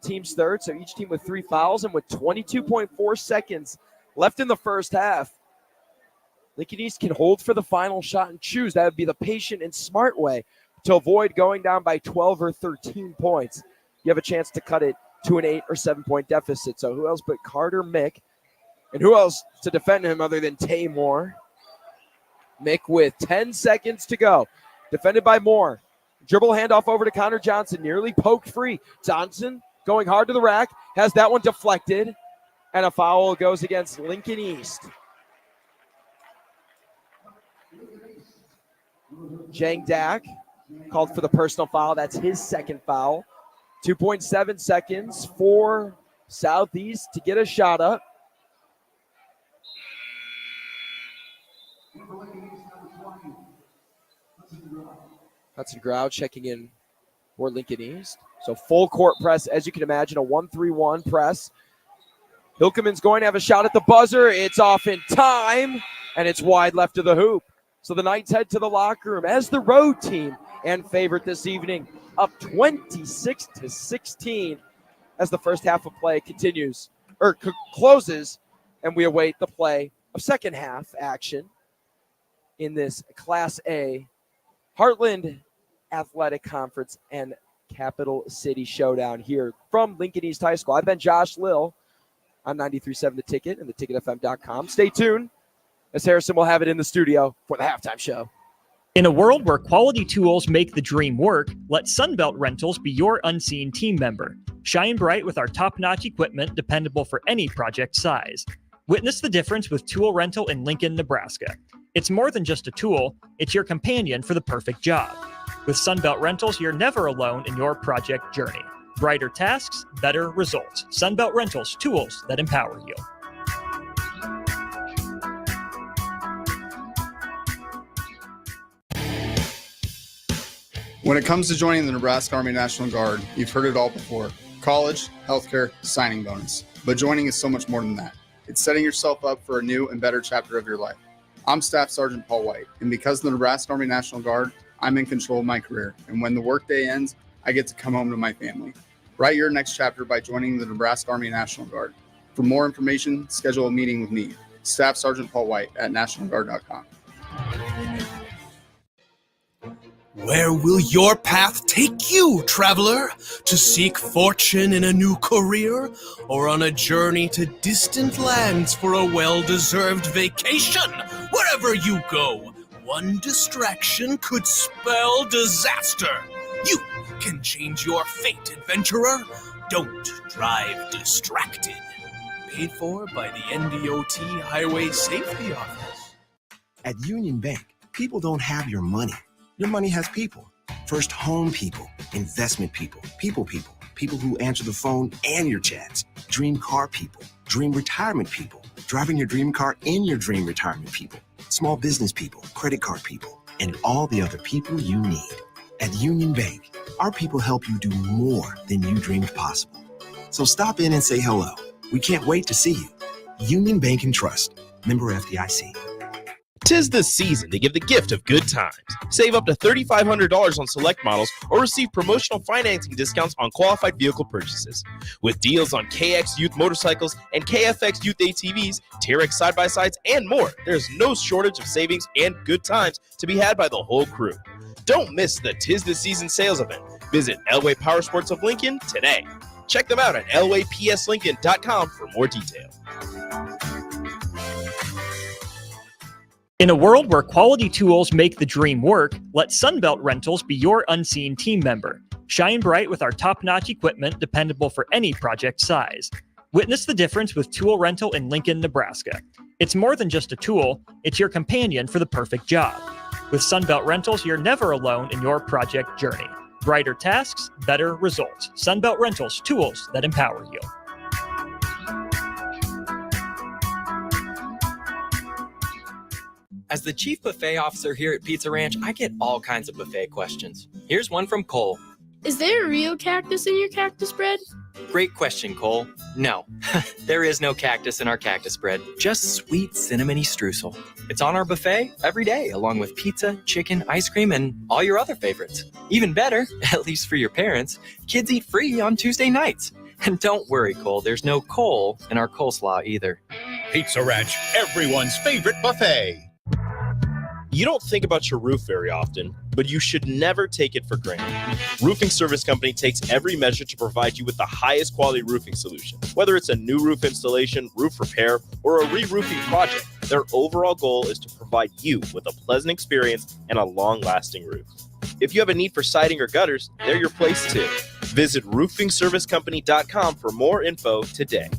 Team's third, so each team with 3 fouls, and with 22.4 seconds left in the first half, Lincoln East can hold for the final shot and choose. That would be the patient and smart way to avoid going down by 12 or 13 points. You have a chance to cut it to an 8 or 7 point deficit. So who else but Carter Mick? And who else to defend him other than Taymor? Mick with 10 seconds to go. Defended by Moore. Dribble handoff over to Connor Johnson. Nearly poked free. Johnson going hard to the rack. Has that one deflected. And a foul goes against Lincoln East. Jang Dak called for the personal foul. That's his second foul. 2.7 seconds for Southeast to get a shot up. Hudson Grau checking in for Lincoln East. So full court press, as you can imagine, a 1-3-1 press. Hilkeman's going to have a shot at the buzzer. It's off in time, and it's wide left of the hoop. So the Knights head to the locker room as the road team and favorite this evening, up 26-16 as the first half of play continues, or closes, and we await the play of second half action in this Class A Heartland Athletic Conference and Capital City Showdown here from Lincoln East High School. I've been Josh Lill on 93.7 The Ticket and theticketfm.com. Stay tuned as Harrison will have it in the studio for the halftime show. In a world where quality tools make the dream work, let Sunbelt Rentals be your unseen team member. Shine bright with our top-notch equipment, dependable for any project size. Witness the difference with tool rental in Lincoln, Nebraska. It's more than just a tool, it's your companion for the perfect job. With Sunbelt Rentals, you're never alone in your project journey. Brighter tasks, better results. Sunbelt Rentals, tools that empower you. When it comes to joining the Nebraska Army National Guard, you've heard it all before. College, healthcare, signing bonus. But joining is so much more than that. It's setting yourself up for a new and better chapter of your life. I'm Staff Sergeant Paul White, and because of the Nebraska Army National Guard, I'm in control of my career. And when the workday ends, I get to come home to my family. Write your next chapter by joining the Nebraska Army National Guard. For more information, schedule a meeting with me, Staff Sergeant Paul White at nationalguard.com. Where will your path take you, traveler? To seek fortune in a new career? Or on a journey to distant lands for a well-deserved vacation? Wherever you go, one distraction could spell disaster. You can change your fate, adventurer. Don't drive distracted. Paid for by the NDOT Highway Safety Office. At Union Bank, people don't have your money. Your money has people. First home people, investment people, people who answer the phone and your chats, dream car people, dream retirement people, driving your dream car in your dream retirement people, small business people, credit card people, and all the other people you need. At Union Bank, our people help you do more than you dreamed possible. So stop in and say hello. We can't wait to see you. Union Bank and Trust. Member FDIC. 'Tis the season to give the gift of good times. Save up to $3,500 on select models or receive promotional financing discounts on qualified vehicle purchases. With deals on KX Youth motorcycles and KFX Youth ATVs, TRX side-by-sides, and more, there's no shortage of savings and good times to be had by the whole crew. Don't miss the 'Tis the Season sales event. Visit Elway Power Sports of Lincoln today. Check them out at elwaypslincoln.com for more detail. In a world where quality tools make the dream work, let Sunbelt Rentals be your unseen team member. Shine bright with our top-notch equipment dependable for any project size. Witness the difference with tool rental in Lincoln, Nebraska. It's more than just a tool, it's your companion for the perfect job. With Sunbelt Rentals, you're never alone in your project journey. Brighter tasks, better results. Sunbelt Rentals, tools that empower you. As the chief buffet officer here at Pizza Ranch, I get all kinds of buffet questions. Here's one from Cole. Is there a real cactus in your cactus bread? Great question, Cole. No, there is no cactus in our cactus bread, just sweet cinnamony streusel. It's on our buffet every day, along with pizza, chicken, ice cream, and all your other favorites. Even better, at least for your parents, kids eat free on Tuesday nights. And don't worry, Cole, there's no coal in our coleslaw either. Pizza Ranch, everyone's favorite buffet. You don't think about your roof very often, but you should never take it for granted. Roofing Service Company takes every measure to provide you with the highest quality roofing solution. Whether it's a new roof installation, roof repair, or a re-roofing project, their overall goal is to provide you with a pleasant experience and a long-lasting roof. If you have a need for siding or gutters, they're your place too. Visit roofingservicecompany.com for more info today.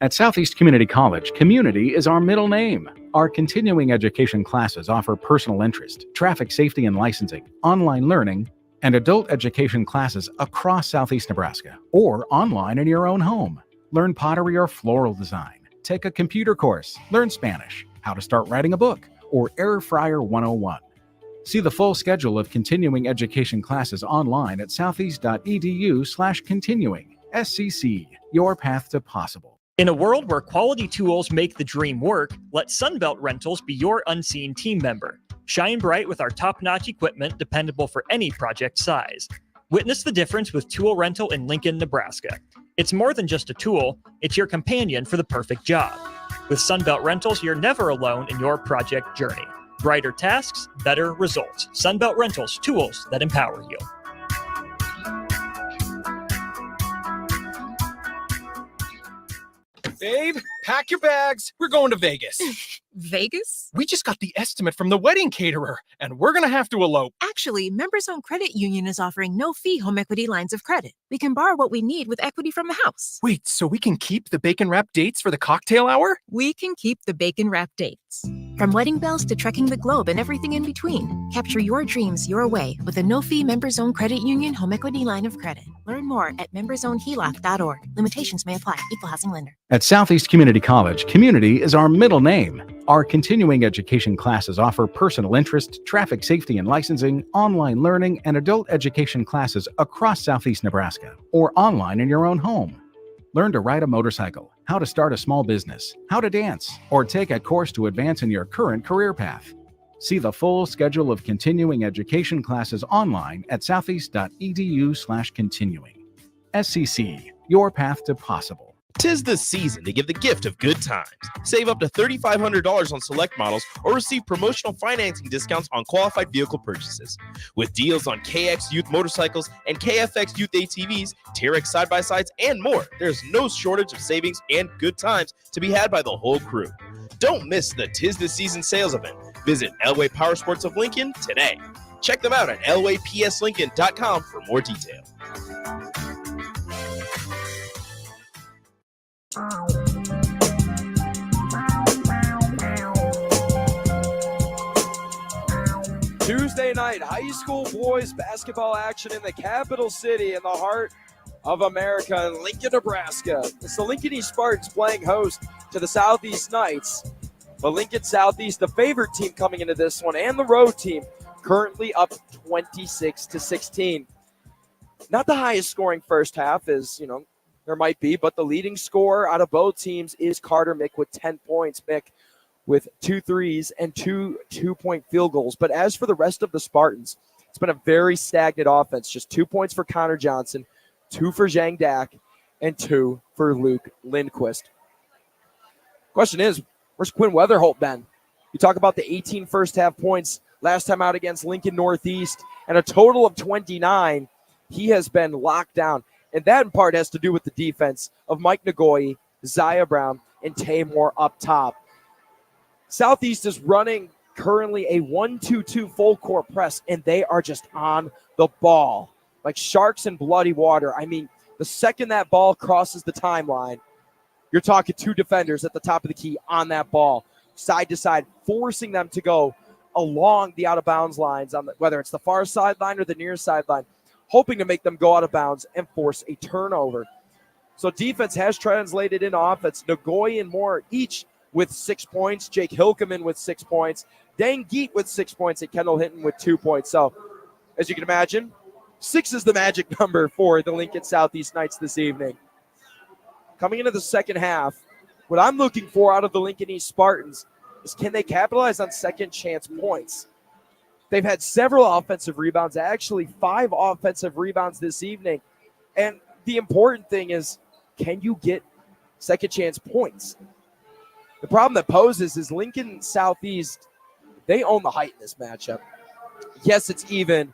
At Southeast Community College, community is our middle name. Our continuing education classes offer personal interest, traffic safety and licensing, online learning, and adult education classes across Southeast Nebraska or online in your own home. Learn pottery or floral design, take a computer course, learn Spanish, how to start writing a book, or Air Fryer 101. See the full schedule of continuing education classes online at southeast.edu/continuing. SCC, your path to possible. In a world where quality tools make the dream work, let Sunbelt Rentals be your unseen team member. Shine bright with our top-notch equipment dependable for any project size. Witness the difference with tool rental in Lincoln, Nebraska. It's more than just a tool, it's your companion for the perfect job. With Sunbelt Rentals, you're never alone in your project journey. Brighter tasks, better results. Sunbelt Rentals, tools that empower you. Babe, pack your bags. We're going to Vegas. Vegas? We just got the estimate from the wedding caterer, and we're going to have to elope. Actually, Members Own Credit Union is offering no-fee home equity lines of credit. We can borrow what we need with equity from the house. Wait, so we can keep the bacon-wrapped dates for the cocktail hour? We can keep the bacon-wrapped dates. From wedding bells to trekking the globe and everything in between, capture your dreams your way with a no-fee Members Own Credit Union home equity line of credit. Learn more at membersownheloc.org. Limitations may apply. Equal housing lender. At Southeast Community College, community is our middle name. Our continuing education classes offer personal interest, traffic safety and licensing, online learning, and adult education classes across Southeast Nebraska or online in your own home. Learn to ride a motorcycle, how to start a small business, how to dance, or take a course to advance in your current career path. See the full schedule of continuing education classes online at southeast.edu/continuing. SCC, your path to possible. 'Tis the season to give the gift of good times. Save up to $3,500 on select models or receive promotional financing discounts on qualified vehicle purchases. With deals on KX Youth motorcycles and KFX Youth ATVs, TRX side-by-sides, and more, there's no shortage of savings and good times to be had by the whole crew. Don't miss the 'Tis the Season sales event. Visit Elway Power Sports of Lincoln today. Check them out at elwaypslincoln.com for more detail. Tuesday night, high school boys basketball action in the capital city in the heart of America in Lincoln, Nebraska. It's the Lincoln East Spartans playing host to the Southeast Knights. But Lincoln Southeast, the favorite team coming into this one, and the road team, currently up 26-16. Not the highest scoring first half, as there might be, but the leading scorer out of both teams is Carter Mick with 10 points. Mick with 2 threes and 2 2-point field goals. But as for the rest of the Spartans, it's been a very stagnant offense. Just 2 points for Connor Johnson, 2 for Zhang Dak, and 2 for Luke Lindquist. Question is, where's Quinn Weatherholt been? You talk about the 18 first half points last time out against Lincoln Northeast and a total of 29. He has been locked down. And that in part has to do with the defense of Mike Nagoye, Zaya Brown, and Taymor up top. Southeast is running currently a 1-2-2 full court press, and they are just on the ball like sharks in bloody water. I mean, the second that ball crosses the timeline, you're talking 2 defenders at the top of the key on that ball, side to side, forcing them to go along the out-of-bounds lines, whether it's the far sideline or the near sideline, hoping to make them go out of bounds and force a turnover. So defense has translated into offense. Nagoye and Moore each with 6 points. Jake Hilkeman with 6 points. Dane Geet with 6 points. And Kendall Hinton with 2 points. So, as you can imagine, 6 is the magic number for the Lincoln Southeast Knights this evening. Coming into the second half, what I'm looking for out of the Lincoln East Spartans is, can they capitalize on second chance points? They've had several offensive rebounds, actually 5 offensive rebounds this evening. And the important thing is, can you get second chance points? The problem that poses is Lincoln Southeast, they own the height in this matchup. Yes, it's even.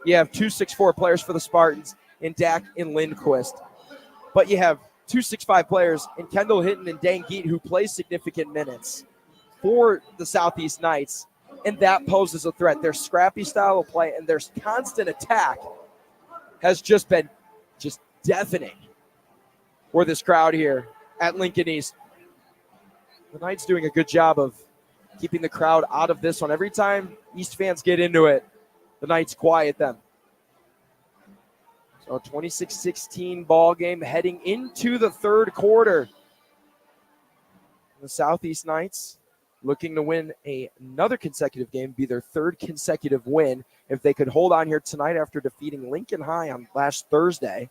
You have 2 6'4" players for the Spartans in Dak and Lindquist. But you have 2 6'5" players in Kendall Hinton and Dane Geet who play significant minutes for the Southeast Knights. And that poses a threat. Their scrappy style of play and their constant attack has just been deafening for this crowd here at Lincoln East. The Knights doing a good job of keeping the crowd out of this one. Every time East fans get into it, the Knights quiet them. So a 26-16 ball game heading into the third quarter. The Southeast Knights looking to win another consecutive game, be their 3rd consecutive win if they could hold on here tonight after defeating Lincoln High on last Thursday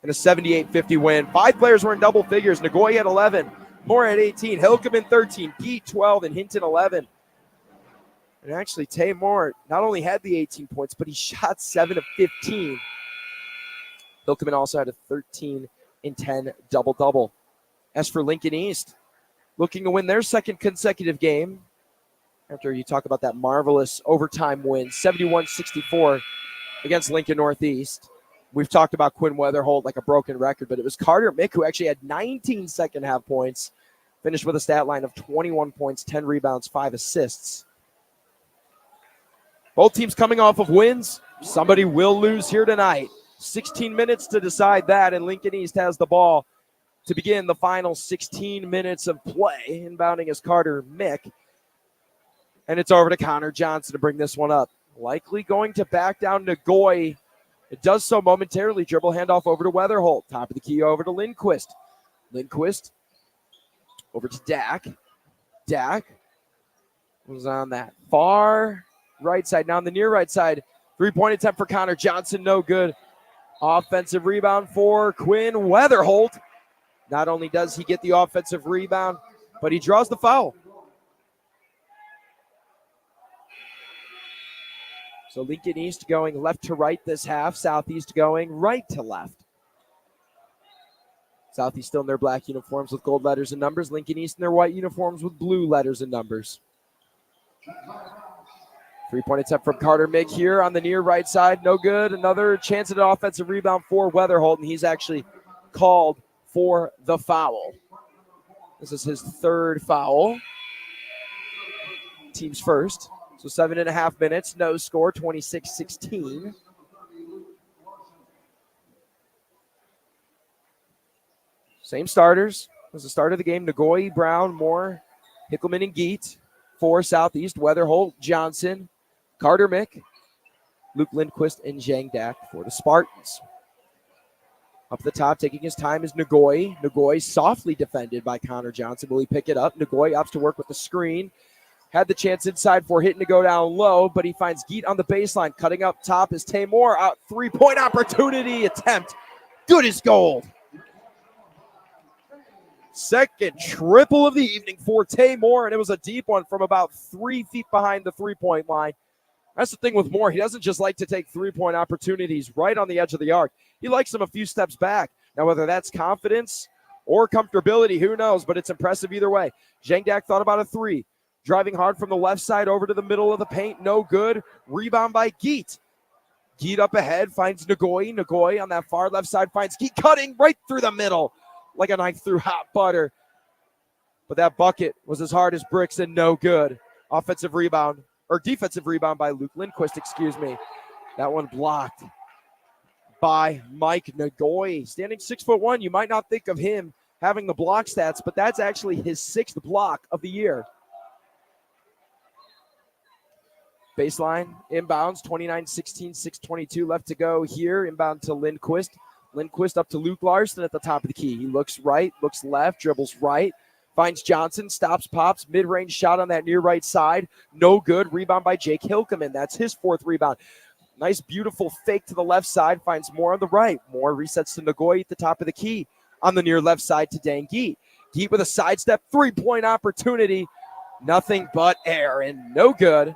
in a 78-50 win. 5 players were in double figures. Nagoye at 11, Moore at 18, Hilkeman 13, Geet 12, and Hinton 11. And actually, Taymor not only had the 18 points, but he shot 7 of 15. Hilkeman also had a 13 and 10 double-double. As for Lincoln East, looking to win their 2nd consecutive game after you talk about that marvelous overtime win, 71-64 against Lincoln Northeast. We've talked about Quinn Weatherholt like a broken record, but it was Carter Mick who actually had 19 second half points, finished with a stat line of 21 points, 10 rebounds, 5 assists. Both teams coming off of wins. Somebody will lose here tonight. 16 minutes to decide that, and Lincoln East has the ball to begin the final 16 minutes of play. Inbounding is Carter Mick. And it's over to Connor Johnson to bring this one up. Likely going to back down Nagoye. It does so momentarily. Dribble handoff over to Weatherholt. Top of the key over to Lindquist. Lindquist over to Dak. Dak was on that far right side. Now on the near right side, 3-point attempt for Connor Johnson. No good. Offensive rebound for Quinn Weatherholt. Not only does he get the offensive rebound, but he draws the foul. So Lincoln East going left to right this half. Southeast going right to left. Southeast still in their black uniforms with gold letters and numbers. Lincoln East in their white uniforms with blue letters and numbers. 3-point attempt from Carter Mick here on the near right side. No good. Another chance at an offensive rebound for Weatherholt, and he's actually called for the foul. This is his 3rd foul. Team's first. So 7.5 minutes, no score, 26-16. Same starters as the start of the game. Nagoye, Brown, Moore, Hickelman, and Geet. For Southeast, Weatherholt, Johnson, Carter Mick, Luke Lindquist, and Zhang Dak for the Spartans. Up the top, taking his time is Nagoy. Nagoy softly defended by Connor Johnson. Will he pick it up? Nagoy opts to work with the screen. Had the chance inside for hitting to go down low, but he finds Geet on the baseline. Cutting up top is Tamor. Out 3-point opportunity attempt. Good as gold. Second triple of the evening for Tamor, and it was a deep one from about 3 feet behind the three-point line. That's the thing with Moore. He doesn't just like to take three-point opportunities right on the edge of the arc. He likes them a few steps back. Now, whether that's confidence or comfortability, who knows, but it's impressive either way. Zhang Dak thought about a three. Driving hard from the left side over to the middle of the paint. No good. Rebound by Geet. Geet up ahead, finds Nagoy. Nagoy on that far left side finds Geet cutting right through the middle like a knife through hot butter. But that bucket was as hard as bricks and no good. Defensive rebound by Luke Lindquist, excuse me. That one blocked by Mike Nagoy. Standing 6'1", you might not think of him having the block stats, but that's actually his 6th block of the year. Baseline, inbounds, 29-16, 6:22 left to go here. Inbound to Lindquist. Lindquist up to Luke Larson at the top of the key. He looks right, looks left, dribbles right. Finds Johnson, stops, pops, mid-range shot on that near right side. No good. Rebound by Jake Hilkeman. That's his 4th rebound. Nice, beautiful fake to the left side. Finds Moore on the right. Moore resets to Nagoy at the top of the key. On the near left side to Dan Geet. Geet with a sidestep 3-point opportunity. Nothing but air and no good.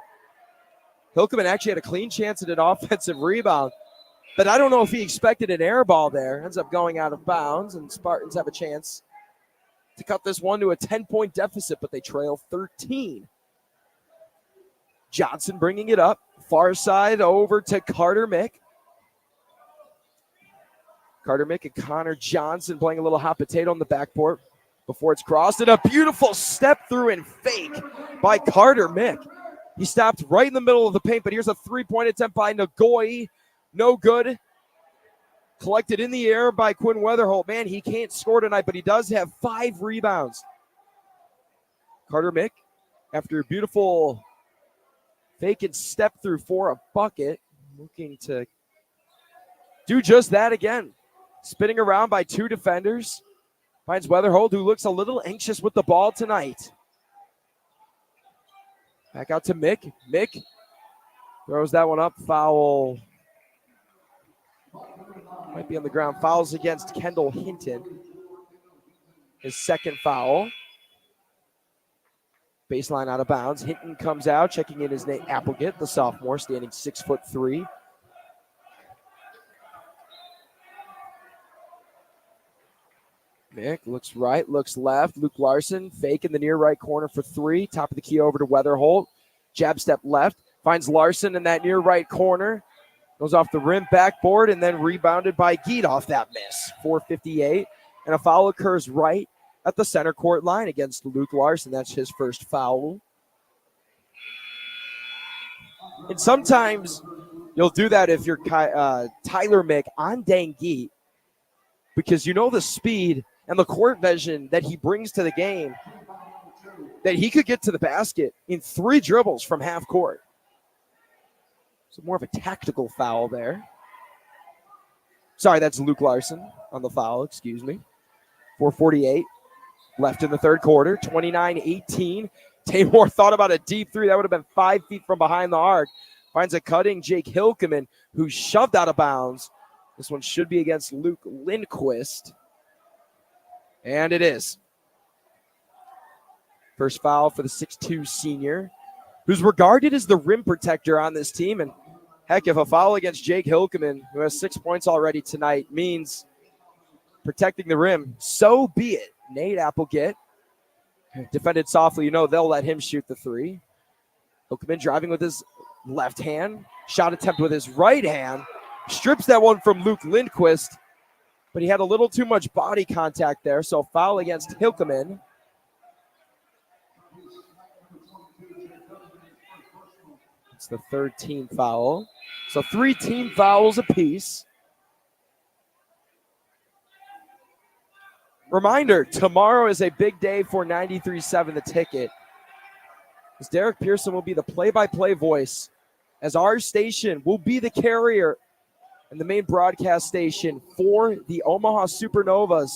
Hilkeman actually had a clean chance at an offensive rebound, but I don't know if he expected an air ball there. Ends up going out of bounds, and Spartans have a chance to cut this one to a 10-point deficit, but they trail 13. Johnson bringing it up. Far side over to Carter Mick. Carter Mick and Connor Johnson playing a little hot potato on the backboard before it's crossed. And a beautiful step through and fake by Carter Mick. He stopped right in the middle of the paint, but here's a 3-point attempt by Nagoy. No good. Collected in the air by Quinn Weatherholt. Man, he can't score tonight, but he does have 5 rebounds. Carter Mick, after a beautiful fake and step through for a bucket, looking to do just that again. Spinning around by 2 defenders. Finds Weatherholt, who looks a little anxious with the ball tonight. Back out to Mick. Mick throws that one up. Foul. Might be on the ground. Fouls against Kendall Hinton. His 2nd foul. Baseline out of bounds. Hinton comes out. Checking in his Nate Applegate, the sophomore, standing 6'3". Mick looks right, looks left. Luke Larson, fake in the near right corner for 3. Top of the key over to Weatherholt. Jab step left. Finds Larson in that near right corner. Goes off the rim backboard and then rebounded by Geet off that miss. 4:58. And a foul occurs right at the center court line against Luke Larson. That's his 1st foul. And sometimes you'll do that if you're Tyler Mick on Dane Geet, because you know the speed and the court vision that he brings to the game, that he could get to the basket in 3 dribbles from half court. So more of a tactical foul there. Sorry, that's Luke Larson on the foul, excuse me. 4:48 left in the 3rd quarter, 29-18. Tamor thought about a deep 3. That would have been 5 feet from behind the arc. Finds a cutting Jake Hilkeman, who shoved out of bounds. This one should be against Luke Lindquist. And it is. First foul for the 6'2 senior, who's regarded as the rim protector on this team. And heck, if a foul against Jake Hilkeman, who has 6 points already tonight, means protecting the rim, so be it. Nate Applegate defended softly. You know they'll let him shoot the 3. Hilkeman driving with his left hand. Shot attempt with his right hand. Strips that one from Luke Lindquist, but he had a little too much body contact there, so foul against Hilkeman. It's the 3rd team foul. So 3 team fouls apiece. Reminder, tomorrow is a big day for 93.7 The Ticket, as Derek Pearson will be the play-by-play voice, as our station will be the carrier and the main broadcast station for the Omaha Supernovas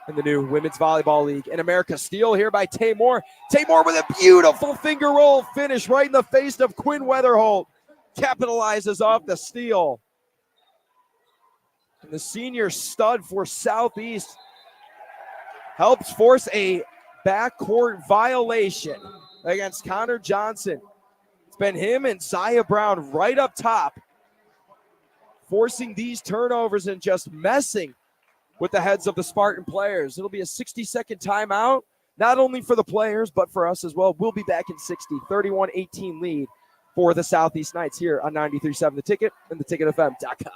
in the new Women's Volleyball League. And America steal here by Taymor. Taymor with a beautiful finger roll finish right in the face of Quinn Weatherholt. Capitalizes off the steal. And the senior stud for Southeast helps force a backcourt violation against Connor Johnson. It's been him and Zaya Brown right up top, forcing these turnovers and just messing with the heads of the Spartan players. It'll be a 60-second timeout, not only for the players, but for us as well. We'll be back in 60, 31-18 lead for the Southeast Knights here on 93.7 The Ticket and theticketfm.com.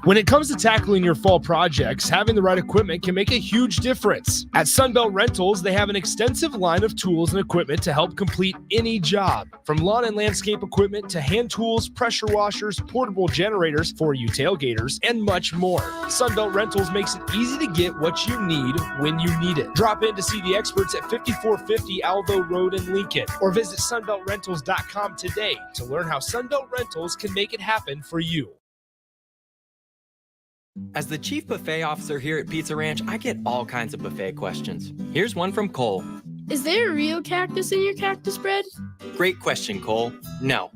When it comes to tackling your fall projects, having the right equipment can make a huge difference. At Sunbelt Rentals, they have an extensive line of tools and equipment to help complete any job. From lawn and landscape equipment to hand tools, pressure washers, portable generators for you tailgaters, and much more. Sunbelt Rentals makes it easy to get what you need when you need it. Drop in to see the experts at 5450 Alvo Road in Lincoln, or visit sunbeltrentals.com today to learn how Sunbelt Rentals can make it happen for you. As the chief buffet officer here at Pizza Ranch, I get all kinds of buffet questions. Here's one from Cole. Is there a real cactus in your cactus bread? Great question, Cole. No,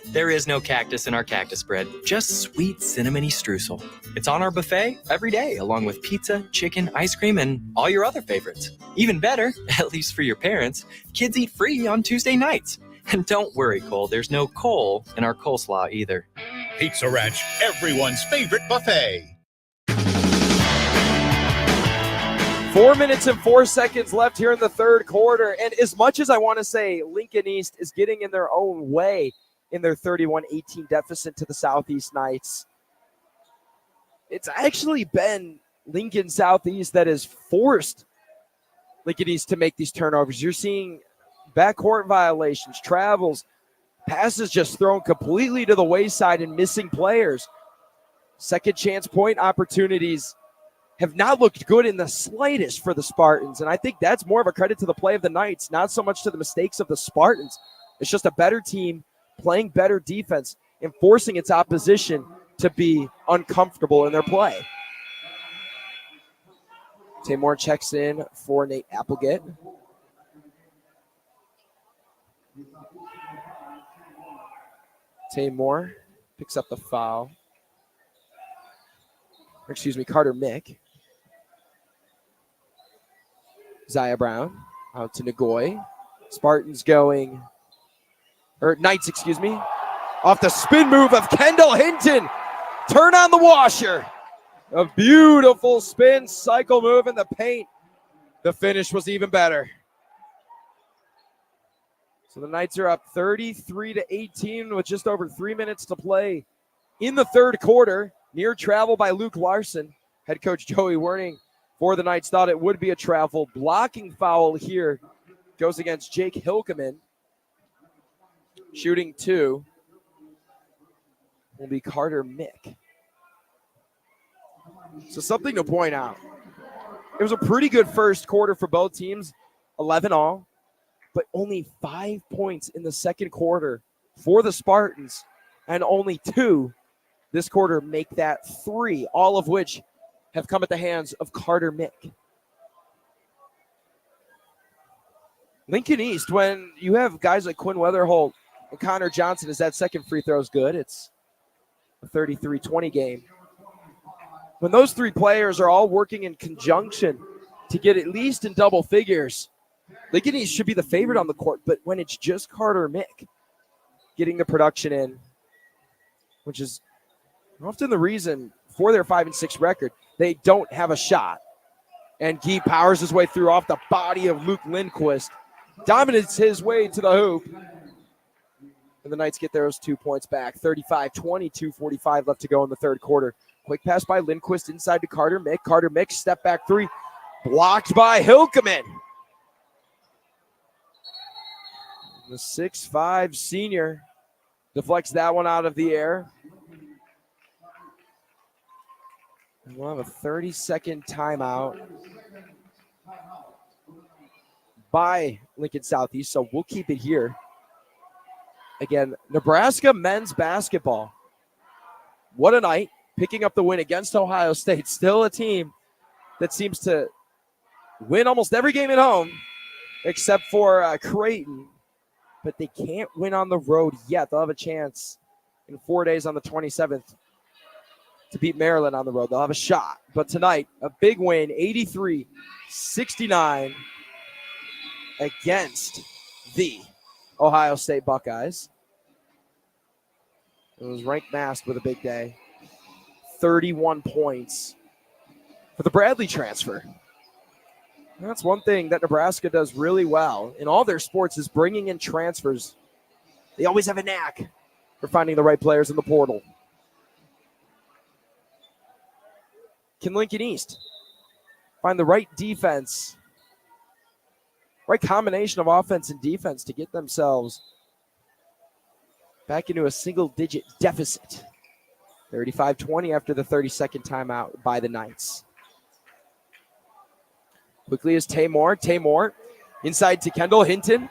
there is no cactus in our cactus bread, just sweet cinnamony streusel. It's on our buffet every day, along with pizza, chicken, ice cream, and all your other favorites. Even better, at least for your parents, kids eat free on Tuesday nights. And don't worry, Cole, there's no coal in our coleslaw either. Pizza Ranch, everyone's favorite buffet. 4 minutes and 4 seconds left here in the third quarter. And as much as I want to say Lincoln East is getting in their own way in their 31-18 deficit to the Southeast Knights, it's actually been Lincoln Southeast that has forced Lincoln East to make these turnovers. You're seeing backcourt violations, travels, passes just thrown completely to the wayside and missing players. Second chance point opportunities have not looked good in the slightest for the Spartans. And I think that's more of a credit to the play of the Knights, not so much to the mistakes of the Spartans. It's just a better team playing better defense and forcing its opposition to be uncomfortable in their play. Taymor checks in for Nate Applegate. Taymor picks up the foul. Carter Mick. Zaya Brown out to Nagoy. Spartans Knights, off the spin move of Kendall Hinton. Turn on the washer. A beautiful spin cycle move in the paint. The finish was even better. So the Knights are up 33-18 with just over 3 minutes to play in the third quarter. Near travel by Luke Larson. Head coach Joey Werning for the Knights thought it would be a travel. Blocking foul here goes against Jake Hilkeman. Shooting two will be Carter Mick. So something to point out. It was a pretty good first quarter for both teams, 11 all, but only 5 points in the second quarter for the Spartans, and only 2 this quarter make that 3, all of which have come at the hands of Carter Mick. Lincoln East, when you have guys like Quinn Weatherholt and Connor Johnson, as that second free throw is good, it's a 33-20 game. When those 3 players are all working in conjunction to get at least in double figures, Lincoln East should be the favorite on the court, but when it's just Carter Mick getting the production in, which is often the reason for their 5-6 record, they don't have a shot. And Guy powers his way through off the body of Luke Lindquist, dominates his way to the hoop. And the Knights get those 2 points back. 35-20, 2:45 left to go in the third quarter. Quick pass by Lindquist inside to Carter Mick. Carter Mick, step back 3, blocked by Hilkeman. The 6'5" senior deflects that one out of the air. And we'll have a 30-second timeout by Lincoln Southeast, so we'll keep it here. Again, Nebraska men's basketball what a night, picking up the win against Ohio State. Still a team that seems to win almost every game at home except for Creighton, but they can't win on the road yet. They'll have a chance in 4 days on the 27th to beat Maryland on the road. They'll have a shot. But tonight, a big win, 83-69 against the Ohio State Buckeyes. It was ranked Mast with a big day. 31 points for the Bradley transfer. And that's one thing that Nebraska does really well in all their sports is bringing in transfers. They always have a knack for finding the right players in the portal. Can Lincoln East find the right defense, right combination of offense and defense to get themselves back into a single-digit deficit? 35-20 after the 32nd timeout by the Knights. Quickly is Taymor. Taymor inside to Kendall Hinton.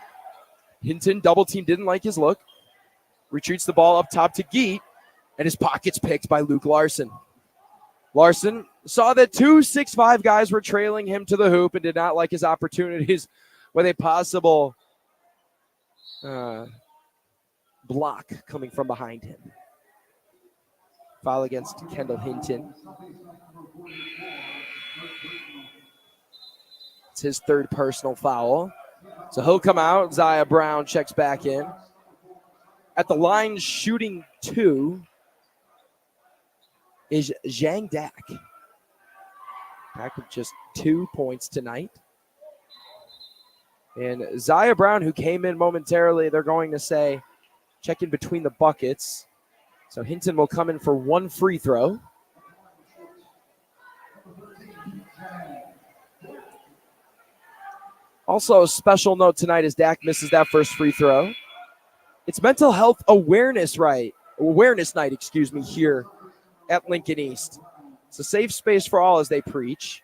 Hinton double team, didn't like his look. Retreats the ball up top to Geet, and his pocket's picked by Luke Larson. Larson saw that 2 6'5" guys were trailing him to the hoop and did not like his opportunities with a possible block coming from behind him. Foul against Kendall Hinton. It's his third personal foul. So he'll come out. Zaya Brown checks back in. At the line shooting 2 is Zhang Dak. Back with just 2 points tonight. And Zaya Brown, who came in momentarily, they're going to say, check in between the buckets. So Hinton will come in for 1 free throw. Also, a special note tonight as Dak misses that first free throw. It's mental health awareness night, here at Lincoln East. It's a safe space for all as they preach.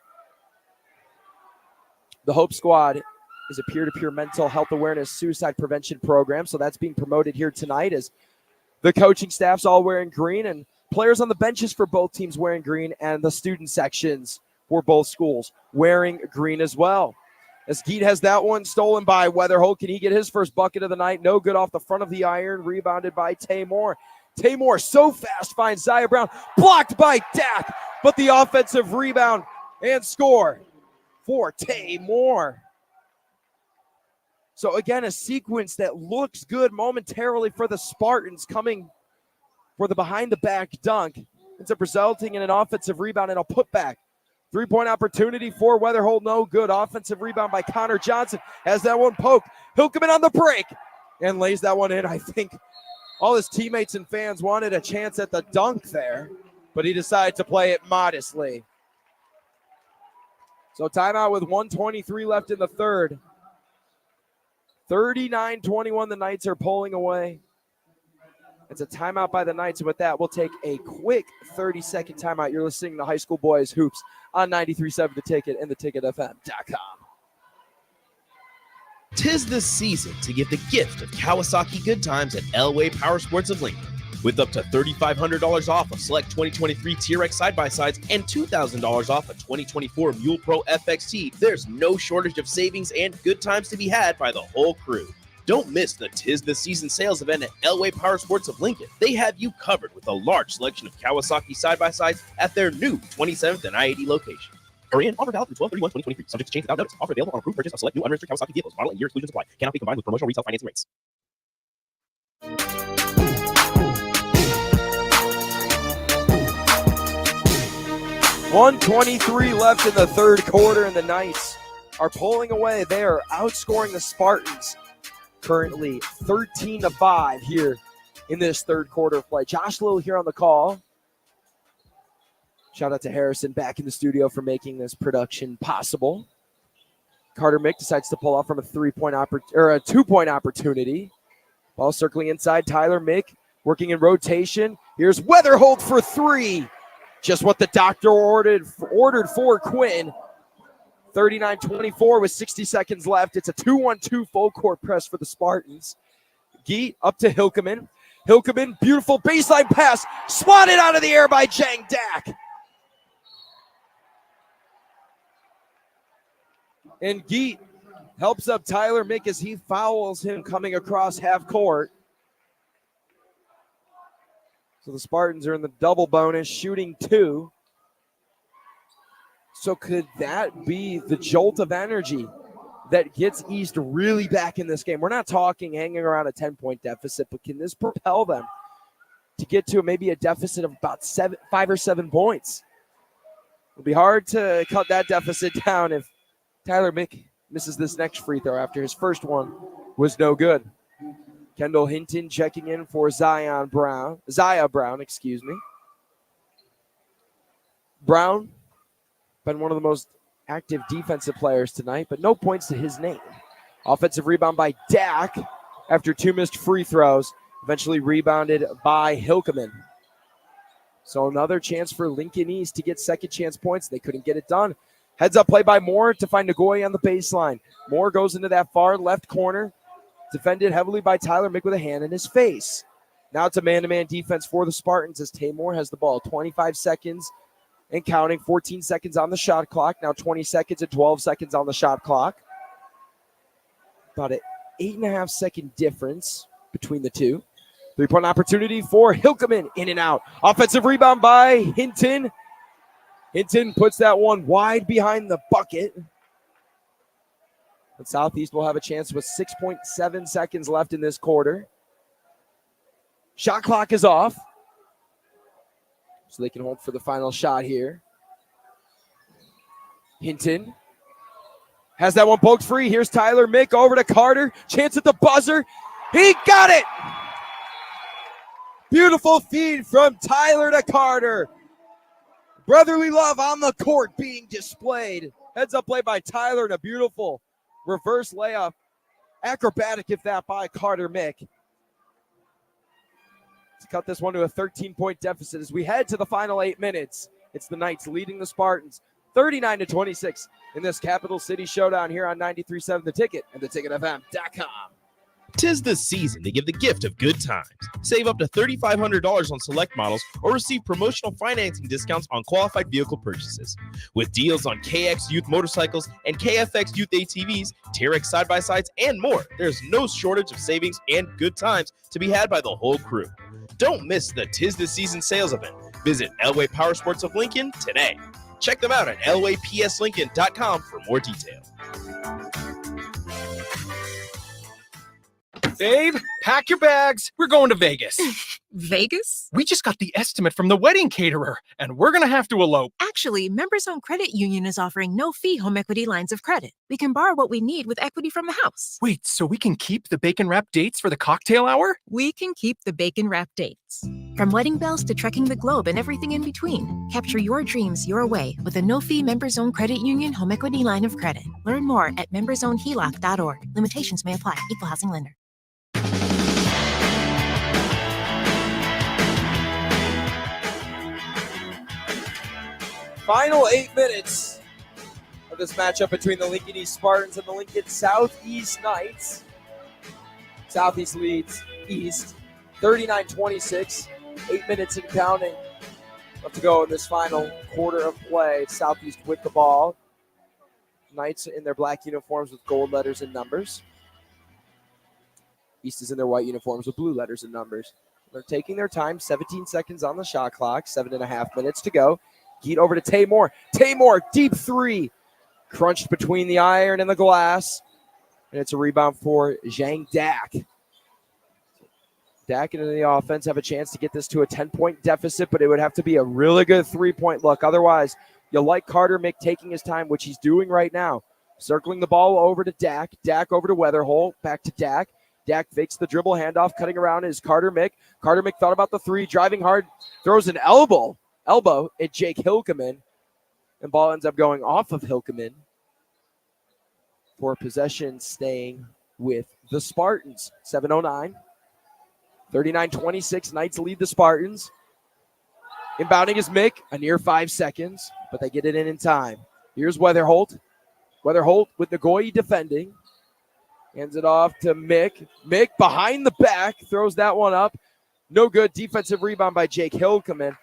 The Hope Squad is a peer-to-peer mental health awareness suicide prevention program, so that's being promoted here tonight as the coaching staff's all wearing green and players on the benches for both teams wearing green and the student sections for both schools wearing green as well. As Geet has that one stolen by Weatherholt. Can he get his first bucket of the night? No good off the front of the iron. Rebounded by Taymor. Taymor so fast finds Zaya Brown. Blocked by Dak. But the offensive rebound and score for Taymor. So again, a sequence that looks good momentarily for the Spartans coming for the behind-the-back dunk. Ends up resulting in an offensive rebound and a putback. 3-point opportunity for Weatherholt, no good. Offensive rebound by Connor Johnson. Has that one poked. He'll come in on the break and lays that one in. I think all his teammates and fans wanted a chance at the dunk there, but he decided to play it modestly. So timeout with 1:23 left in the third. 39-21, the Knights are pulling away. It's a timeout by the Knights. And with that, we'll take a quick 30-second timeout. You're listening to High School Boys Hoops on 93.7 The Ticket and theticketfm.com. Tis the season to give the gift of Kawasaki good times at Elway Power Sports of Lincoln. With up to $3,500 off of select 2023 TRX side-by-sides and $2,000 off a 2024 Mule Pro FXT, there's no shortage of savings and good times to be had by the whole crew. Don't miss the Tis the Season sales event at Elway Power Sports of Lincoln. They have you covered with a large selection of Kawasaki side-by-sides at their new 27th and I-80 location. Hurry in. Offer valid through 12/31/2023. Subject to change without notice. Offer available on approved purchase of select new unregistered Kawasaki vehicles. Model and year exclusions apply. Cannot be combined with promotional retail financing rates. 1:23 left in the third quarter, and the Knights are pulling away. They are outscoring the Spartans currently 13-5 here in this third quarter of play. Josh Little here on the call. Shout out to Harrison back in the studio for making this production possible. Carter Mick decides to pull off from a 2-point opportunity. Ball circling inside. Tyler Mick working in rotation. Here's Weatherholt for 3. Just what the doctor ordered for Quinn. 39-24 with 60 seconds left. It's a 2-1-2 full court press for the Spartans. Geet up to Hilkeman. Hilkeman, beautiful baseline pass, swatted out of the air by Zhang Dak. And Geet helps up Tyler Mick as he fouls him coming across half court. So the Spartans are in the double bonus, shooting 2. So could that be the jolt of energy that gets East really back in this game? We're not talking hanging around a 10-point deficit, but can this propel them to get to maybe a deficit of about 5 or 7 points? It'll be hard to cut that deficit down if Tyler Mick misses this next free throw after his first one was no good. Kendall Hinton checking in for Zaya Brown. Brown, been one of the most active defensive players tonight, but no points to his name. Offensive rebound by Dak after 2 missed free throws, eventually rebounded by Hilkeman. So another chance for Lincoln East to get second chance points. They couldn't get it done. Heads up play by Moore to find Nagoya on the baseline. Moore goes into that far left corner, defended heavily by Tyler Mick with a hand in his face. Now it's a man-to-man defense for the Spartans as Taymor has the ball. 25 seconds and counting, 14 seconds on the shot clock. Now 20 seconds and 12 seconds on the shot clock. About an 8.5 second difference between the two. 3-point opportunity for Hilkeman, in and out. Offensive rebound by Hinton. Hinton puts that one wide behind the bucket. But Southeast will have a chance with 6.7 seconds left in this quarter. Shot clock is off, so they can hold for the final shot here. Hinton has that one poked free. Here's Tyler Mick over to Carter. Chance at the buzzer. He got it! Beautiful feed from Tyler to Carter. Brotherly love on the court being displayed. Heads up play by Tyler and a beautiful reverse layup. Acrobatic, if that, by Carter Mick. To cut this one to a 13-point deficit as we head to the final 8 minutes. It's the Knights leading the Spartans 39-26 in this Capital City showdown here on 93.7 The Ticket and theticketfm.com. Tis the season to give the gift of good times. Save up to $3,500 on select models or receive promotional financing discounts on qualified vehicle purchases. With deals on KX Youth motorcycles and KFX Youth ATVs, TRX side-by-sides, and more, there's no shortage of savings and good times to be had by the whole crew. Don't miss the Tis the Season sales event. Visit Elway Power Sports of Lincoln today. Check them out at elwaypslincoln.com for more details. Babe, pack your bags. We're going to Vegas. Vegas? We just got the estimate from the wedding caterer, and we're going to have to elope. Actually, Members Own Credit Union is offering no-fee home equity lines of credit. We can borrow what we need with equity from the house. Wait, so we can keep the bacon wrap dates for the cocktail hour? We can keep the bacon wrap dates. From wedding bells to trekking the globe and everything in between, capture your dreams your way with a no-fee Members Own Credit Union home equity line of credit. Learn more at membersownheloc.org. Limitations may apply. Equal housing lender. Final 8 minutes of this matchup between the Lincoln East Spartans and the Lincoln Southeast Knights. Southeast leads East 39-26. 8 minutes and counting left to go in this final quarter of play. Southeast with the ball. Knights in their black uniforms with gold letters and numbers. East is in their white uniforms with blue letters and numbers. They're taking their time. 17 seconds on the shot clock. 7.5 minutes to go. Geet over to Taymor. Taymor, deep three. Crunched between the iron and the glass. And it's a rebound for Zhang Dak. Dak and the offense have a chance to get this to a 10-point deficit, but it would have to be a really good 3-point look. Otherwise, you'll like Carter Mick taking his time, which he's doing right now. Circling the ball over to Dak. Dak over to Weatherholt. Back to Dak. Dak fakes the dribble handoff. Cutting around is Carter Mick. Carter Mick thought about the three. Driving hard. Throws an elbow at Jake Hilkeman, and ball ends up going off of Hilkeman for possession staying with the Spartans. 7:09, 39-26, Knights lead the Spartans. Inbounding is Mick, a near 5 seconds, but they get it in time. Here's Weatherholt. Weatherholt with Nagoya defending. Hands it off to Mick. Mick behind the back, throws that one up. No good. Defensive rebound by Jake Hilkeman.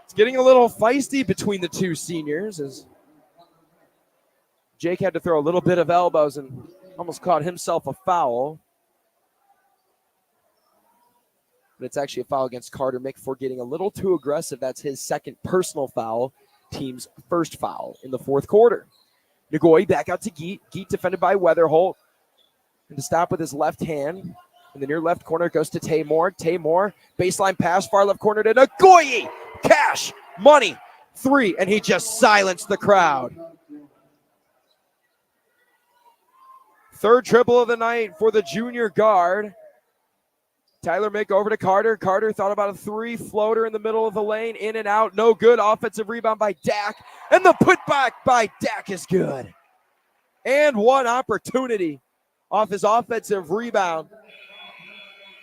It's getting a little feisty between the two seniors as Jake had to throw a little bit of elbows and almost caught himself a foul. But it's actually a foul against Carter Mick for getting a little too aggressive. That's his second personal foul, team's first foul in the fourth quarter. Nagoy back out to Geet. Geet defended by Weatherholt. And to stop with his left hand. In the near left corner goes to Taymor. Taymor, baseline pass, far left corner to Nagoy. Cash, money, 3, and he just silenced the crowd. Third triple of the night for the junior guard. Tyler Mick over to Carter. Carter thought about a 3 floater in the middle of the lane, in and out, no good. Offensive rebound by Dak, and the putback by Dak is good. And one opportunity off his offensive rebound.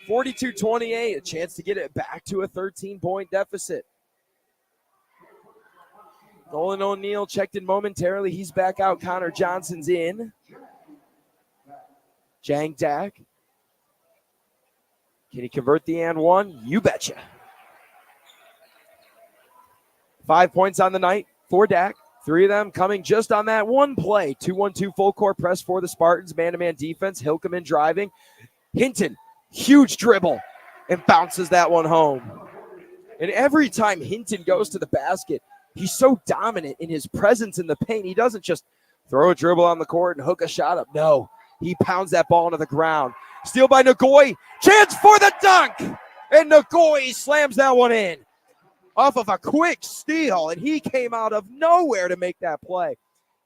42-28, a chance to get it back to a 13-point deficit. Nolan O'Neal checked in momentarily. He's back out. Connor Johnson's in. Jang Dak. Can he convert the and one? You betcha. 5 points on the night for Dak. 3 of them coming just on that one play. 2-1-2 full court press for the Spartans. Man-to-man defense. Hilkeman driving. Hinton, huge dribble, and bounces that one home. And every time Hinton goes to the basket, he's so dominant in his presence in the paint. He doesn't just throw a dribble on the court and hook a shot up. No, he pounds that ball into the ground. Steal by Nagoy. Chance for the dunk. And Nagoy slams that one in off of a quick steal. And he came out of nowhere to make that play.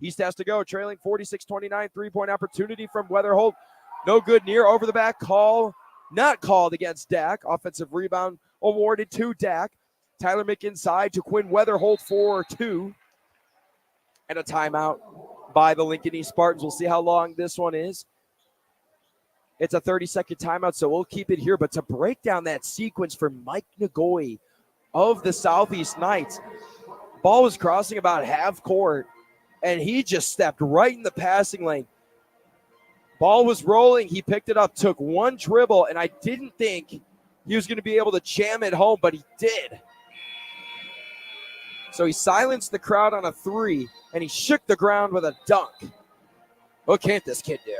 East has to go, trailing 46-29. 3-point opportunity from Weatherholt. No good near over the back. Call not called against Dak. Offensive rebound awarded to Dak. Tyler Mick inside to Quinn Weatherholt for 2. And a timeout by the Lincoln East Spartans. We'll see how long this one is. It's a 30-second timeout, so we'll keep it here. But to break down that sequence for Mike Nagoy of the Southeast Knights, ball was crossing about half court, and he just stepped right in the passing lane. Ball was rolling. He picked it up, took one dribble, and I didn't think he was going to be able to jam it home, but he did. So he silenced the crowd on a 3, and he shook the ground with a dunk. What can't this kid do?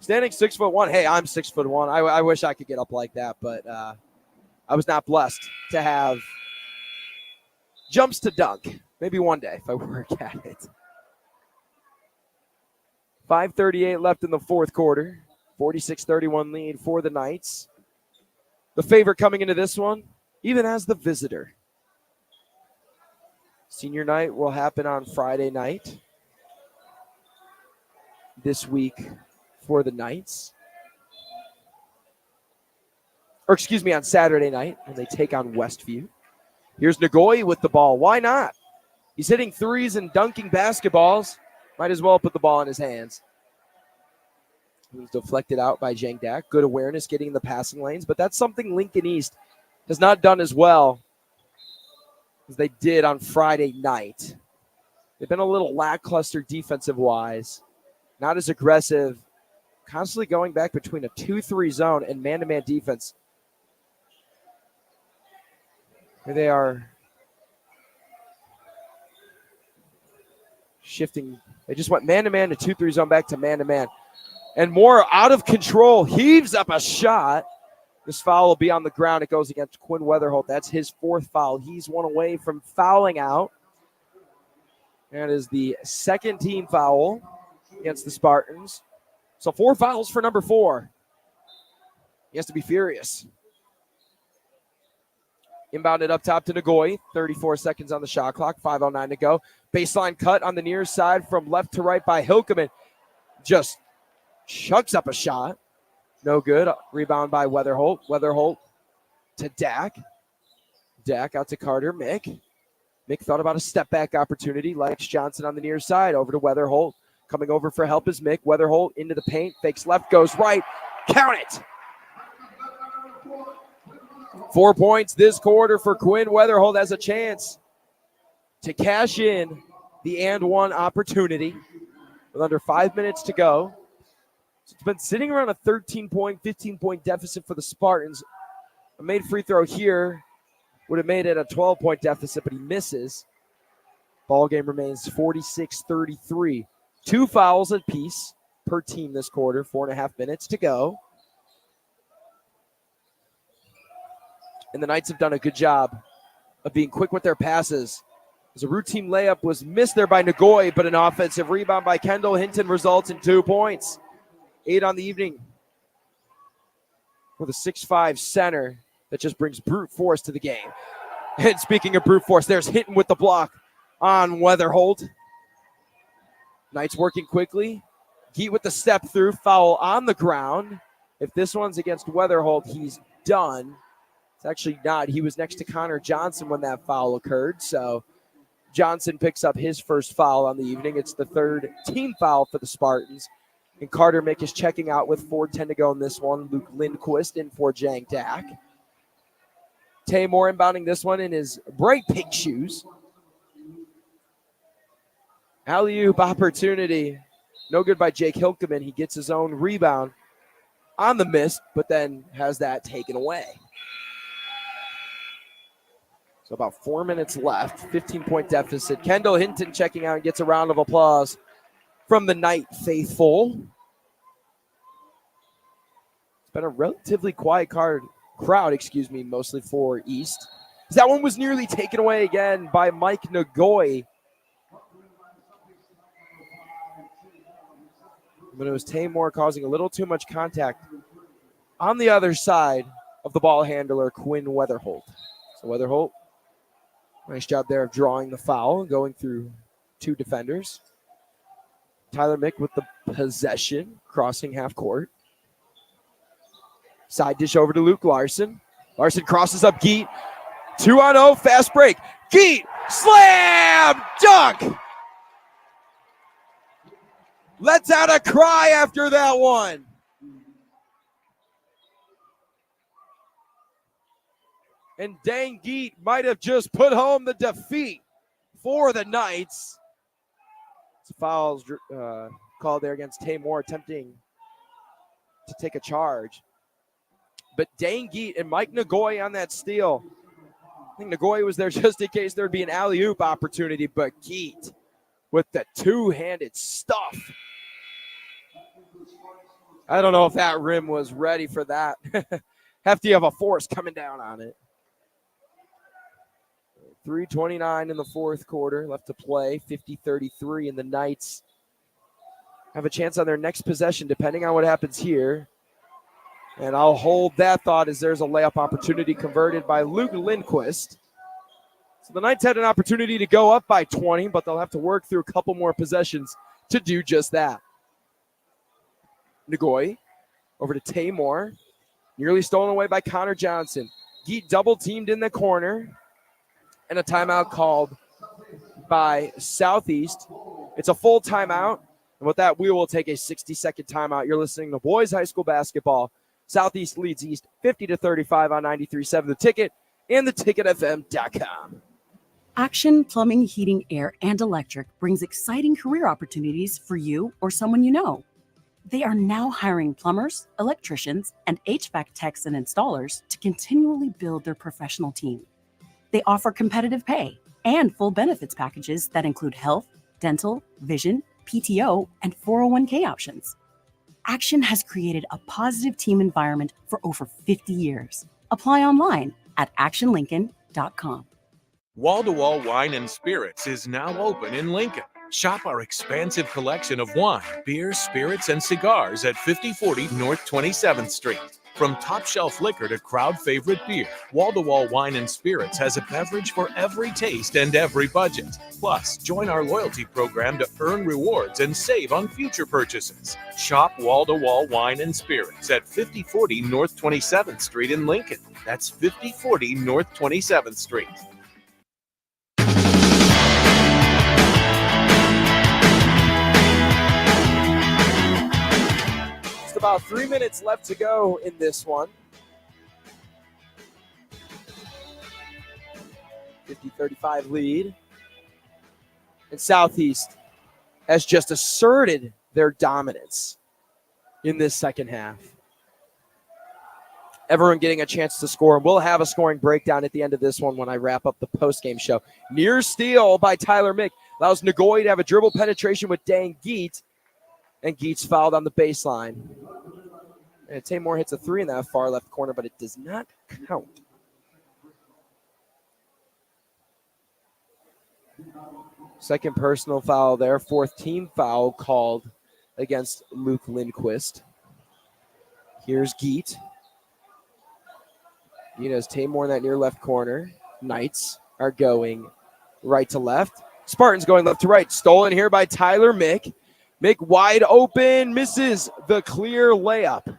Standing 6'1". Hey, I'm 6'1". I wish I could get up like that, but I was not blessed to have jumps to dunk. Maybe one day if I work at it. 5:38 left in the fourth quarter. 46-31 lead for the Knights. The favorite coming into this one, even as the visitor. Senior night will happen on Friday night this week for the Knights. Or excuse me, on Saturday night when they take on Westview. Here's Nagoy with the ball. Why not? He's hitting 3s and dunking basketballs. Might as well put the ball in his hands. He was deflected out by Jang Dak. Good awareness getting in the passing lanes, but that's something Lincoln East has not done as well as they did on Friday night. They've been a little lackluster defensive-wise, not as aggressive, constantly going back between a 2-3 zone and man-to-man defense. Here they are shifting. They just went man-to-man to 2-3 zone, back to man-to-man. And Moore out of control, heaves up a shot. This foul will be on the ground. It goes against Quinn Weatherholt. That's his 4th foul. He's one away from fouling out. That is the second team foul against the Spartans. So 4 fouls for number 4. He has to be furious. Inbounded up top to Nagoy. 34 seconds on the shot clock. 5:09 to go. Baseline cut on the near side from left to right by Hilkeman. Just chucks up a shot. No good. Rebound by Weatherholt. Weatherholt to Dak. Dak out to Carter. Mick. Mick thought about a step back opportunity. Lex Johnson on the near side. Over to Weatherholt. Coming over for help is Mick. Weatherholt into the paint. Fakes left. Goes right. Count it. 4 points this quarter for Quinn Weatherholt. Has a chance to cash in the and one opportunity with under 5 minutes to go. So it's been sitting around a 13-point, 15-point deficit for the Spartans. A made free throw here would have made it a 12-point deficit, but he misses. Ball game remains 46-33. 2 fouls apiece per team this quarter. 4.5 minutes to go. And the Knights have done a good job of being quick with their passes. As a routine layup was missed there by Nagoy, but an offensive rebound by Kendall Hinton results in 2 points. 8 on the evening for the 6'5 center that just brings brute force to the game. And speaking of brute force, there's Hinton with the block on Weatherholt. Knights working quickly. Geet with the step through, foul on the ground. If this one's against Weatherholt, he's done. It's actually not. He was next to Connor Johnson when that foul occurred. So Johnson picks up his first foul on the evening. It's the 3rd team foul for the Spartans. And Carter Mick is checking out with 4:10 to go in this one. Luke Lindquist in for Jang Dak. Tay Moore inbounding this one in his bright pink shoes. Alley-oop opportunity. No good by Jake Hilkeman. He gets his own rebound on the miss, but then has that taken away. So about 4 minutes left, 15-point deficit. Kendall Hinton checking out and gets a round of applause from the Knight faithful. It's been a relatively quiet crowd, mostly for East. That one was nearly taken away again by Mike Nagoy. But it was Taymor causing a little too much contact on the other side of the ball handler, Quinn Weatherholt. So Weatherholt, nice job there of drawing the foul, going through 2 defenders. Tyler Mick with the possession, crossing half court. Side dish over to Luke Larson. Larson crosses up Geet. 2-on-0, fast break. Geet, slam, dunk. Lets out a cry after that one. And Dane Geet might have just put home the defeat for the Knights. Fouls called there against Taymor, attempting to take a charge. But Dane Geet and Mike Nagoy on that steal. I think Nagoy was there just in case there would be an alley-oop opportunity, but Geet with the 2-handed stuff. I don't know if that rim was ready for that. Hefty of a force coming down on it. 3:29 in the fourth quarter left to play, 50-33, and the Knights have a chance on their next possession, depending on what happens here. And I'll hold that thought as there's a layup opportunity converted by Luke Lindquist. So the Knights had an opportunity to go up by 20, but they'll have to work through a couple more possessions to do just that. Nagoy over to Taymor. Nearly stolen away by Connor Johnson. Geet double teamed in the corner. And a timeout called by Southeast. It's a full timeout. And with that, we will take a 60-second timeout. You're listening to Boys High School Basketball. Southeast leads East 50-35 on 93.7 The Ticket and theticketfm.com. Action Plumbing, Heating, Air, and Electric brings exciting career opportunities for you or someone you know. They are now hiring plumbers, electricians, and HVAC techs and installers to continually build their professional team. They offer competitive pay and full benefits packages that include health, dental, vision, PTO, and 401k options. Action has created a positive team environment for over 50 years. Apply online at actionlincoln.com. Wall-to-Wall Wine and Spirits is now open in Lincoln. Shop our expansive collection of wine, beer, spirits, and cigars at 5040 North 27th Street. From top-shelf liquor to crowd-favorite beer, Wall-to-Wall Wine and Spirits has a beverage for every taste and every budget. Plus, join our loyalty program to earn rewards and save on future purchases. Shop Wall-to-Wall Wine and Spirits at 5040 North 27th Street in Lincoln. That's 5040 North 27th Street. About 3 minutes left to go in this one. 50-35 lead. And Southeast has just asserted their dominance. in this second half. Everyone getting a chance to score. We'll have a scoring breakdown at the end of this one when I wrap up the postgame show. Near steal by Tyler Mick allows Nagoy to have a dribble penetration with Dane Geet, and Geet's fouled on the baseline. And Taymor hits a three in that far left corner, but it does not count. Second personal foul there. Fourth team foul called against Luke Lindquist. Here's Geet. Geet has Taymor in that near left corner. Knights are going right to left. Spartans going left to right. Stolen here by Tyler Mick. Mick wide open, misses the clear layup.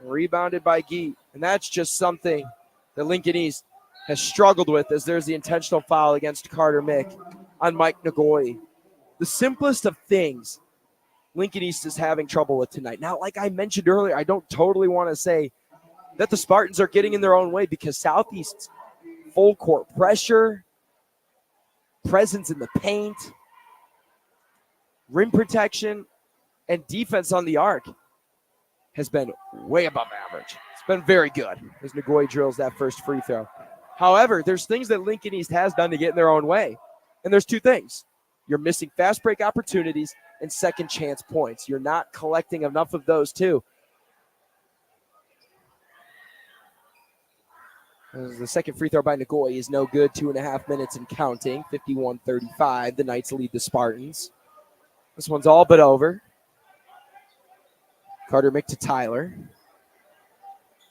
Rebounded by Geet. And that's just something that Lincoln East has struggled with, as there's the intentional foul against Carter Mick on Mike Nagoy. The simplest of things Lincoln East is having trouble with tonight. Now, like I mentioned earlier, I don't totally want to say that the Spartans are getting in their own way, because Southeast's full court pressure, presence in the paint, rim protection, and defense on the arc has been way above average. It's been very good as Nagoy drills that first free throw. However, there's things that Lincoln East has done to get in their own way. And there's two things. You're missing fast break opportunities and second chance points. You're not collecting enough of those too. The second free throw by Nagoy is no good. 2.5 minutes and counting. 51-35. The Knights lead the Spartans. This one's all but over. Carter Mick to Tyler.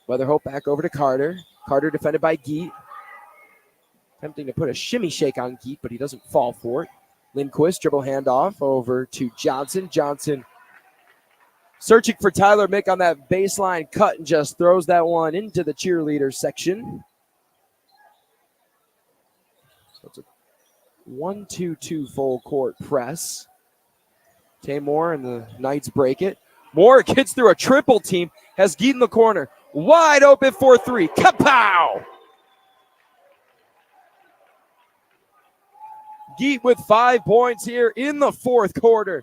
Weatherhope back over to Carter. Carter defended by Geet. Attempting to put a shimmy shake on Geet, but he doesn't fall for it. Lindquist dribble handoff over to Johnson. Johnson searching for Tyler Mick on that baseline cut and just throws that one into the cheerleader section. So it's a 1-2-2 full court press. Taymor and the Knights break it. Moore gets through a triple team, has Geet in the corner. Wide open for three. Kapow! Geet with 5 points here in the fourth quarter.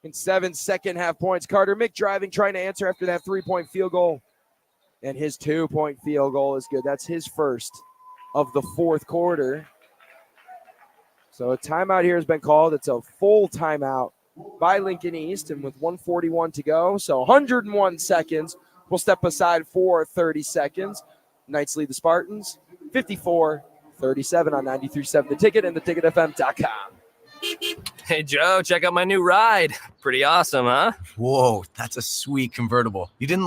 In 7 second half points. Carter Mick driving, trying to answer after that 3-point field goal. And his 2-point field goal is good. That's his first of the fourth quarter. So a timeout here has been called. It's a full timeout by Lincoln East, and with 1:41 to go, so 101 seconds. We'll step aside for 30 seconds. Knights lead the Spartans 54-37 on 93.7 The Ticket and theticketfm.com. Hey, Joe, check out my new ride. Pretty awesome, huh? Whoa, that's a sweet convertible. You didn't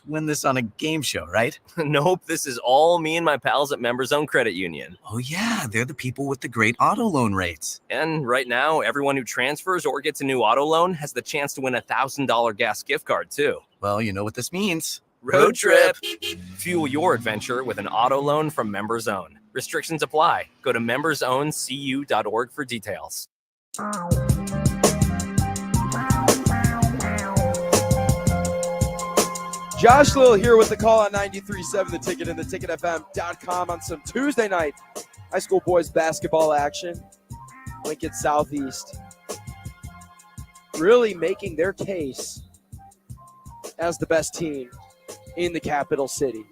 win this on a game show, right? Nope, this is all me and my pals at Members Own Credit Union. Oh yeah, they're the people with the great auto loan rates. And right now, everyone who transfers or gets a new auto loan has the chance to win a $1,000 gas gift card too. Well, you know what this means. Road trip. Fuel your adventure with an auto loan from Members Own. Restrictions apply. Go to membersowncu.org for details. Josh Little here with the call on 93.7 The Ticket and theticketfm.com on some Tuesday night high school boys basketball action. Lincoln Southeast really making their case as the best team in the capital city.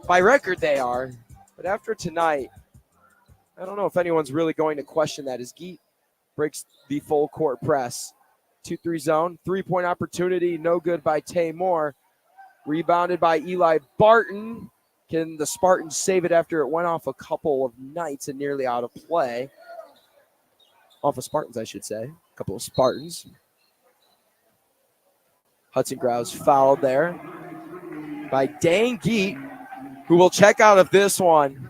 By record they are, but after tonight, I don't know if anyone's really going to question that, as Geet breaks the full court press. 2-3 zone, 3-point opportunity, no good by Taymor. Rebounded by Eli Barton. Can the Spartans save it after it went off a couple of Knights and nearly out of play? Off of Spartans, I should say. A couple of Spartans. Hudson Grouse fouled there by Dane Geet, who will check out of this one.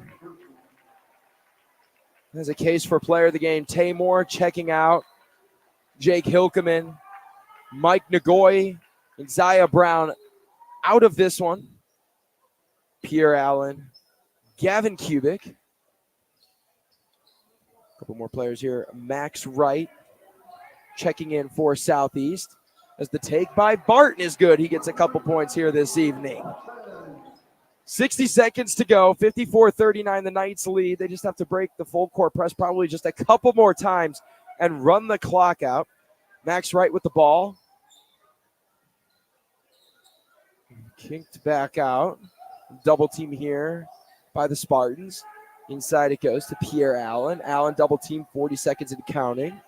There's a case for player of the game. Taymor checking out. Jake Hilkeman, Mike Nagoy, and Zaya Brown out of this one. Pierre Allen, Gavin Kubik. A couple more players here. Max Wright checking in for Southeast. As the take by Barton is good. He gets a couple points here this evening. 60 seconds to go. 54-39, the Knights lead. They just have to break the full court press probably just a couple more times and run the clock out. Max Wright with the ball. Kicked back out. Double team here by the Spartans. Inside it goes to Pierre Allen. Allen double team, 40 seconds and counting.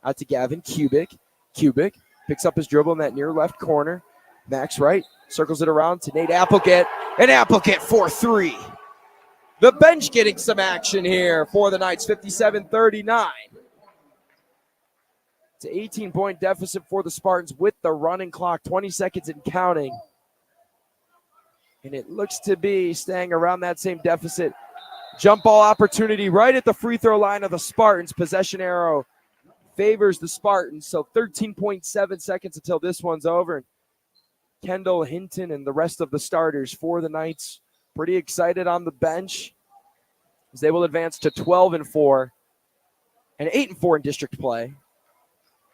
Out to Gavin Kubik. Kubik picks up his dribble in that near left corner. Max Wright circles it around to Nate Applegate. And Applegate for 3. The bench getting some action here for the Knights, 57-39. It's an 18-point deficit for the Spartans with the running clock, 20 seconds and counting. And it looks to be staying around that same deficit. Jump ball opportunity right at the free throw line of the Spartans. Possession arrow favors the Spartans. So 13.7 seconds until this one's over. Kendall Hinton and the rest of the starters for the Knights pretty excited on the bench as they will advance to 12-4 and 8-4 in district play.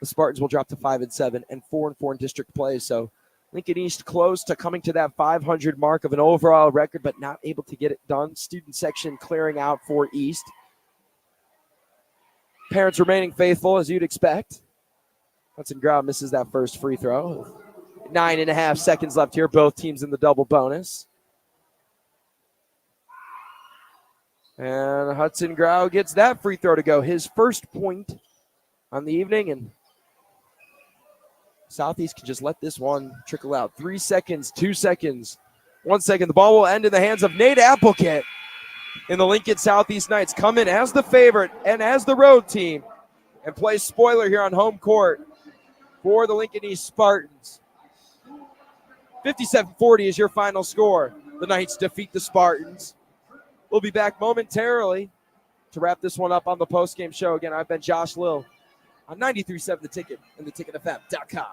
The Spartans will drop to 5-7 and 4-4 in district play. So Lincoln East close to coming to that 500 mark of an overall record, but not able to get it done. Student section clearing out for East. Parents remaining faithful, as you'd expect. Hudson Grau misses that first free throw. 9.5 seconds left here. Both teams in the double bonus. And Hudson Grau gets that free throw to go. His first point on the evening, and Southeast can just let this one trickle out. 3 seconds, 2 seconds, 1 second. The ball will end in the hands of Nate Applegate. And the Lincoln Southeast Knights come in as the favorite and as the road team and play spoiler here on home court for the Lincoln East Spartans. 57-40 is your final score. The Knights defeat the Spartans. We'll be back momentarily to wrap this one up on the postgame show. Again, I've been Josh Lill on 93.7 The Ticket and theticketfm.com.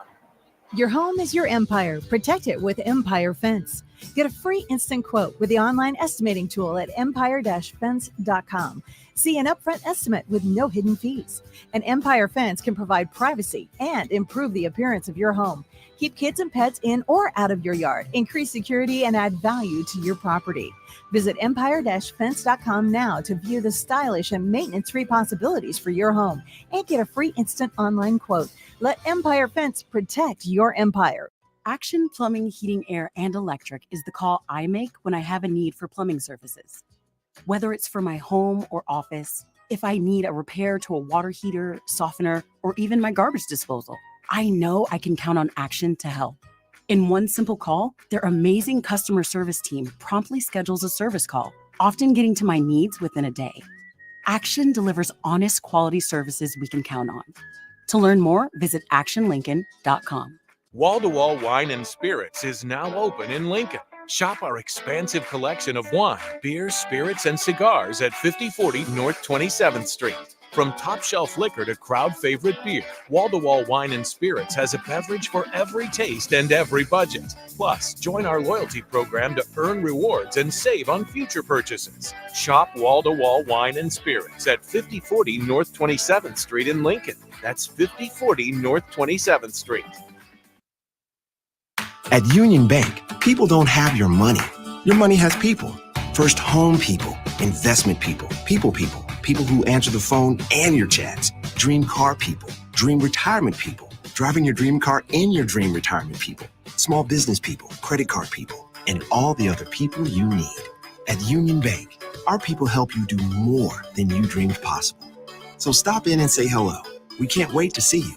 Your home is your empire. Protect it with Empire Fence. Get a free instant quote with the online estimating tool at empire-fence.com. See an upfront estimate with no hidden fees. An Empire Fence can provide privacy and improve the appearance of your home. Keep kids and pets in or out of your yard. Increase security and add value to your property. Visit empire-fence.com now to view the stylish and maintenance-free possibilities for your home and get a free instant online quote. Let Empire Fence protect your empire. Action Plumbing, Heating, Air, and Electric is the call I make when I have a need for plumbing services. Whether it's for my home or office, if I need a repair to a water heater, softener, or even my garbage disposal, I know I can count on Action to help. In one simple call, their amazing customer service team promptly schedules a service call, often getting to my needs within a day. Action delivers honest, quality services we can count on. To learn more, visit actionlincoln.com. Wall-to-Wall Wine and Spirits is now open in Lincoln. Shop our expansive collection of wine, beer, spirits, and cigars at 5040 North 27th Street. From top shelf liquor to crowd favorite beer, Wall-to-Wall Wine and Spirits has a beverage for every taste and every budget. Plus, join our loyalty program to earn rewards and save on future purchases. Shop Wall-to-Wall Wine and Spirits at 5040 North 27th Street in Lincoln. That's 5040 North 27th Street. At Union Bank, people don't have your money. Your money has people. First home people, investment people, people who answer the phone and your chats, dream car people, dream retirement people, driving your dream car in your dream retirement people, small business people, credit card people, and all the other people you need. At Union Bank, our people help you do more than you dreamed possible. So stop in and say hello. We can't wait to see you.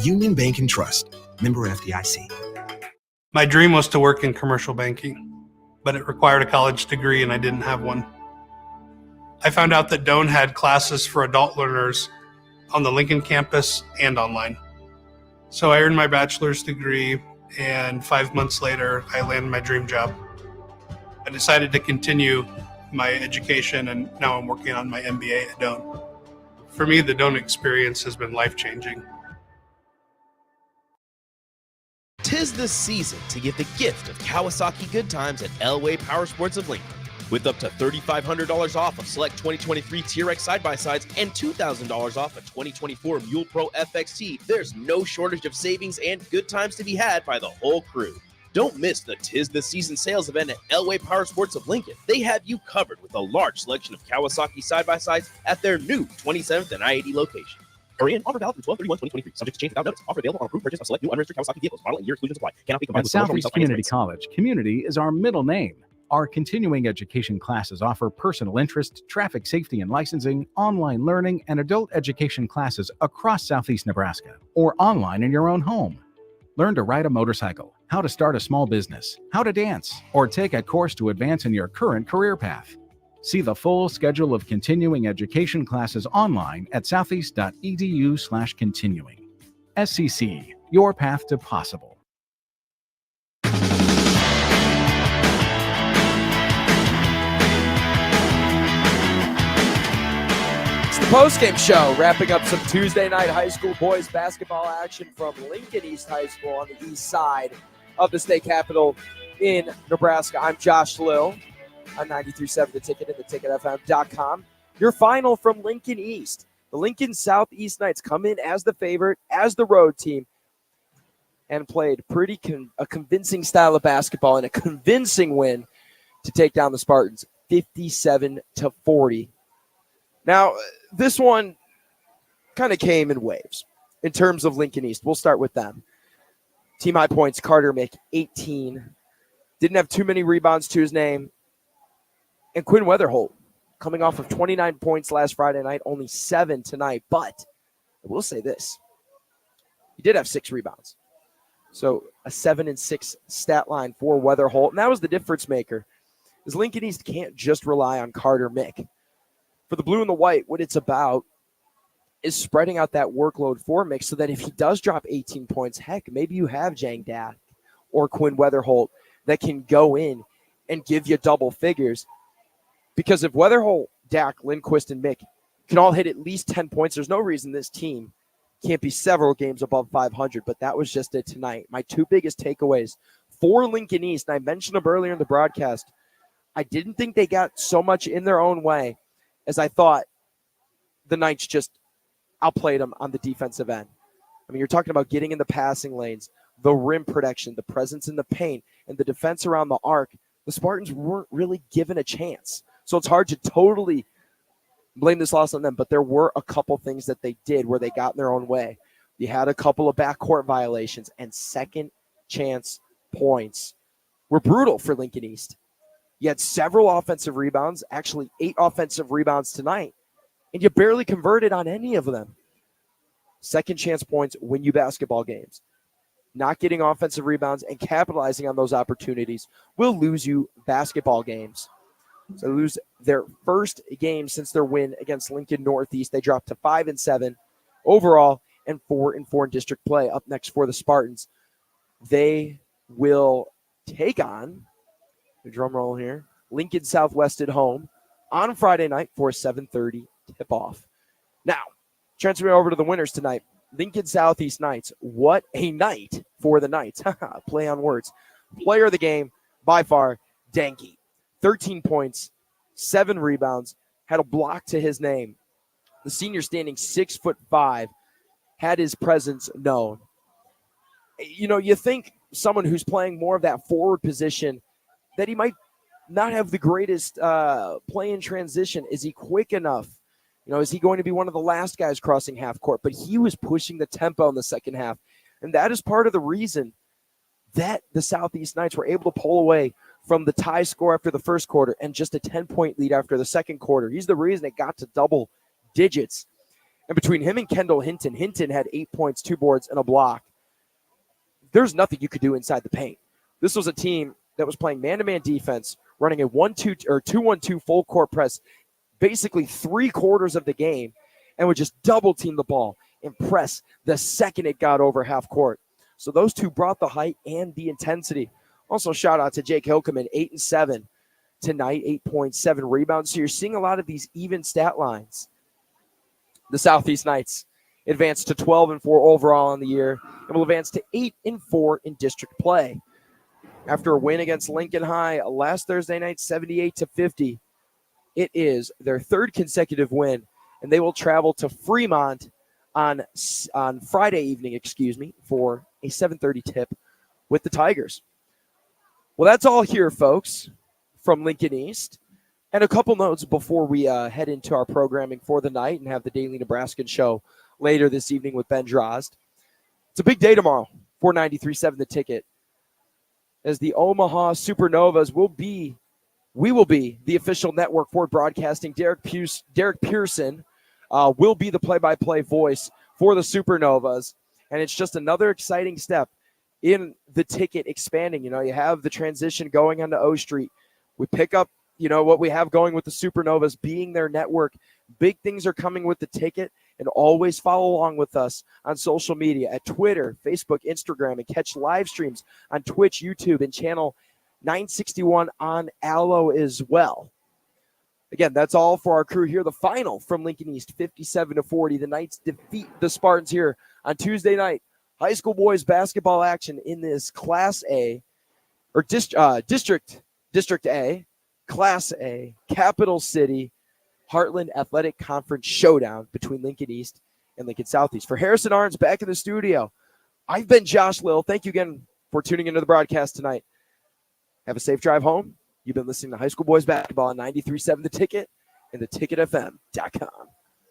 Union Bank and Trust, member FDIC. My dream was to work in commercial banking, but it required a college degree and I didn't have one. I found out that Doane had classes for adult learners on the Lincoln campus and online. So I earned my bachelor's degree, and 5 months later, I landed my dream job. I decided to continue my education, and now I'm working on my MBA at Doane. For me, the Doane experience has been life-changing. 'Tis the season to give the gift of Kawasaki Good Times at Elway Power Sports of Lincoln. With up to $3,500 off of select 2023 TRX side-by-sides and $2,000 off a 2024 Mule Pro FXT, there's no shortage of savings and good times to be had by the whole crew. Don't miss the 'Tis the Season sales event at Elway Power Sports of Lincoln. They have you covered with a large selection of Kawasaki side-by-sides at their new 27th and I-80 location. Hurry in. Offer valid through 12/31/2023. Subject to change without notice. Offer available on approved purchase of select new unregistered Kawasaki vehicles. Model and year exclusions apply. Cannot be combined At with promotional Southeast retail finance Community rates. College, community is our middle name. Our continuing education classes offer personal interest, traffic safety and licensing, online learning, and adult education classes across Southeast Nebraska or online in your own home. Learn to ride a motorcycle, how to start a small business, how to dance, or take a course to advance in your current career path. See the full schedule of continuing education classes online at southeast.edu/continuing. SCC, your path to possible. It's the postgame show, wrapping up some Tuesday night high school boys basketball action from Lincoln East High School on the east side of the state capitol in Nebraska. I'm Josh Lill on 93.7 The Ticket and theticketfm.com. Your final from Lincoln East. The Lincoln Southeast Knights come in as the favorite, as the road team, and played a convincing style of basketball and a convincing win to take down the Spartans, 57-40. Now, this one kind of came in waves in terms of Lincoln East. We'll start with them. Team high points, Carter Mick, 18. Didn't have too many rebounds to his name. And Quinn Weatherholt, coming off of 29 points last Friday night, only 7 tonight. But I will say this. He did have 6 rebounds. So a 7 and 6 stat line for Weatherholt. And that was the difference maker. Is Lincoln East can't just rely on Carter Mick. For the blue and the white, what it's about is spreading out that workload for Mick so that if he does drop 18 points, heck, maybe you have Jang Dak or Quinn Weatherholt that can go in and give you double figures. Because if Weatherholt, Dak, Lindquist, and Mick can all hit at least 10 points, there's no reason this team can't be several games above 500, but that was just it tonight. My 2 biggest takeaways for Lincoln East, and I mentioned them earlier in the broadcast, I didn't think they got so much in their own way as I thought the Knights just outplayed them on the defensive end. I mean, you're talking about getting in the passing lanes, the rim protection, the presence in the paint, and the defense around the arc. The Spartans weren't really given a chance. So it's hard to totally blame this loss on them, but there were a couple things that they did where they got in their own way. You had a couple of backcourt violations, and second chance points were brutal for Lincoln East. You had several offensive rebounds, actually 8 offensive rebounds tonight, and you barely converted on any of them. Second chance points win you basketball games. Not getting offensive rebounds and capitalizing on those opportunities will lose you basketball games. So they lose their first game since their win against Lincoln Northeast. They dropped to 5-7 overall and 4-4 in district play. Up next for the Spartans, they will take on, the drum roll here, Lincoln Southwest at home on Friday night for a 7:30 tip-off. Now, transferring over to the winners tonight, Lincoln Southeast Knights. What a night for the Knights. Play on words. Player of the game, by far, Danke. 13 points, 7 rebounds, had a block to his name. The senior, standing 6'5", had his presence known. You know, you think someone who's playing more of that forward position that he might not have the greatest play in transition. Is he quick enough? You know, is he going to be one of the last guys crossing half court? But he was pushing the tempo in the second half. And that is part of the reason that the Southeast Knights were able to pull away from the tie score after the first quarter and just a 10-point lead after the second quarter. He's the reason it got to double digits. And between him and Kendall Hinton had 8 points, 2 boards, and a block. There's nothing you could do inside the paint. This was a team that was playing man-to-man defense, running a 2-1-2 full court press basically 3 quarters of the game, and would just double team the ball and press the second it got over half court. So those two brought the height and the intensity. Also, shout out to Jake Hilkeman, 8-7 tonight, 8.7 rebounds. So you're seeing a lot of these even stat lines. The Southeast Knights advanced to 12-4 overall on the year and will advance to 8-4 in district play. After a win against Lincoln High last Thursday night, 78-50, it is their 3rd consecutive win, and they will travel to Fremont on Friday evening, for a 7:30 tip with the Tigers. Well, that's all here, folks, from Lincoln East. And a couple notes before we head into our programming for the night and have the Daily Nebraskan show later this evening with Ben Drozd. It's a big day tomorrow for 93.7 The Ticket, as the Omaha Supernovas we will be the official network for broadcasting. Derek Pearson will be the play-by-play voice for the Supernovas, and it's just another exciting step in the ticket expanding. You have the transition going onto O Street. We pick up, what we have going with the Supernovas being their network. Big things are coming with the ticket, and always follow along with us on social media at Twitter, Facebook, Instagram, and catch live streams on Twitch, YouTube, and channel 961 on Allo as well. Again, that's all for our crew here. The final from Lincoln East, 57-40. The Knights defeat the Spartans here on Tuesday night. High school boys basketball action in this Class A, or District A, Class A, Capital City, Heartland Athletic Conference showdown between Lincoln East and Lincoln Southeast. For Harrison Arns back in the studio, I've been Josh Lill. Thank you again for tuning into the broadcast tonight. Have a safe drive home. You've been listening to High School Boys Basketball on 93.7 The Ticket and theticketfm.com.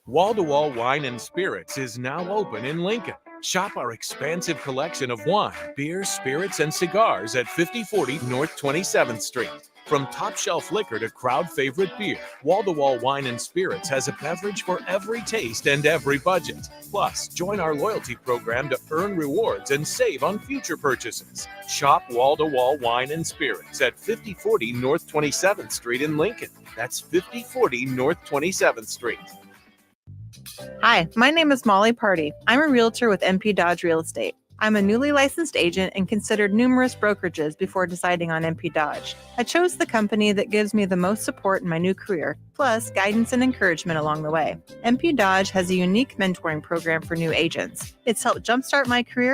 Wall-to-Wall Wine and Spirits is now open in Lincoln. Shop our expansive collection of wine, beer, spirits, and cigars at 5040 North 27th Street. From top-shelf liquor to crowd-favorite beer, Wall-to-Wall Wine and Spirits has a beverage for every taste and every budget. Plus, join our loyalty program to earn rewards and save on future purchases. Shop Wall-to-Wall Wine and Spirits at 5040 North 27th Street in Lincoln. That's 5040 North 27th Street. Hi, my name is Molly Party. I'm a realtor with MP Dodge Real Estate. I'm a newly licensed agent and considered numerous brokerages before deciding on MP Dodge. I chose the company that gives me the most support in my new career, plus guidance and encouragement along the way. MP Dodge has a unique mentoring program for new agents. It's helped jumpstart my career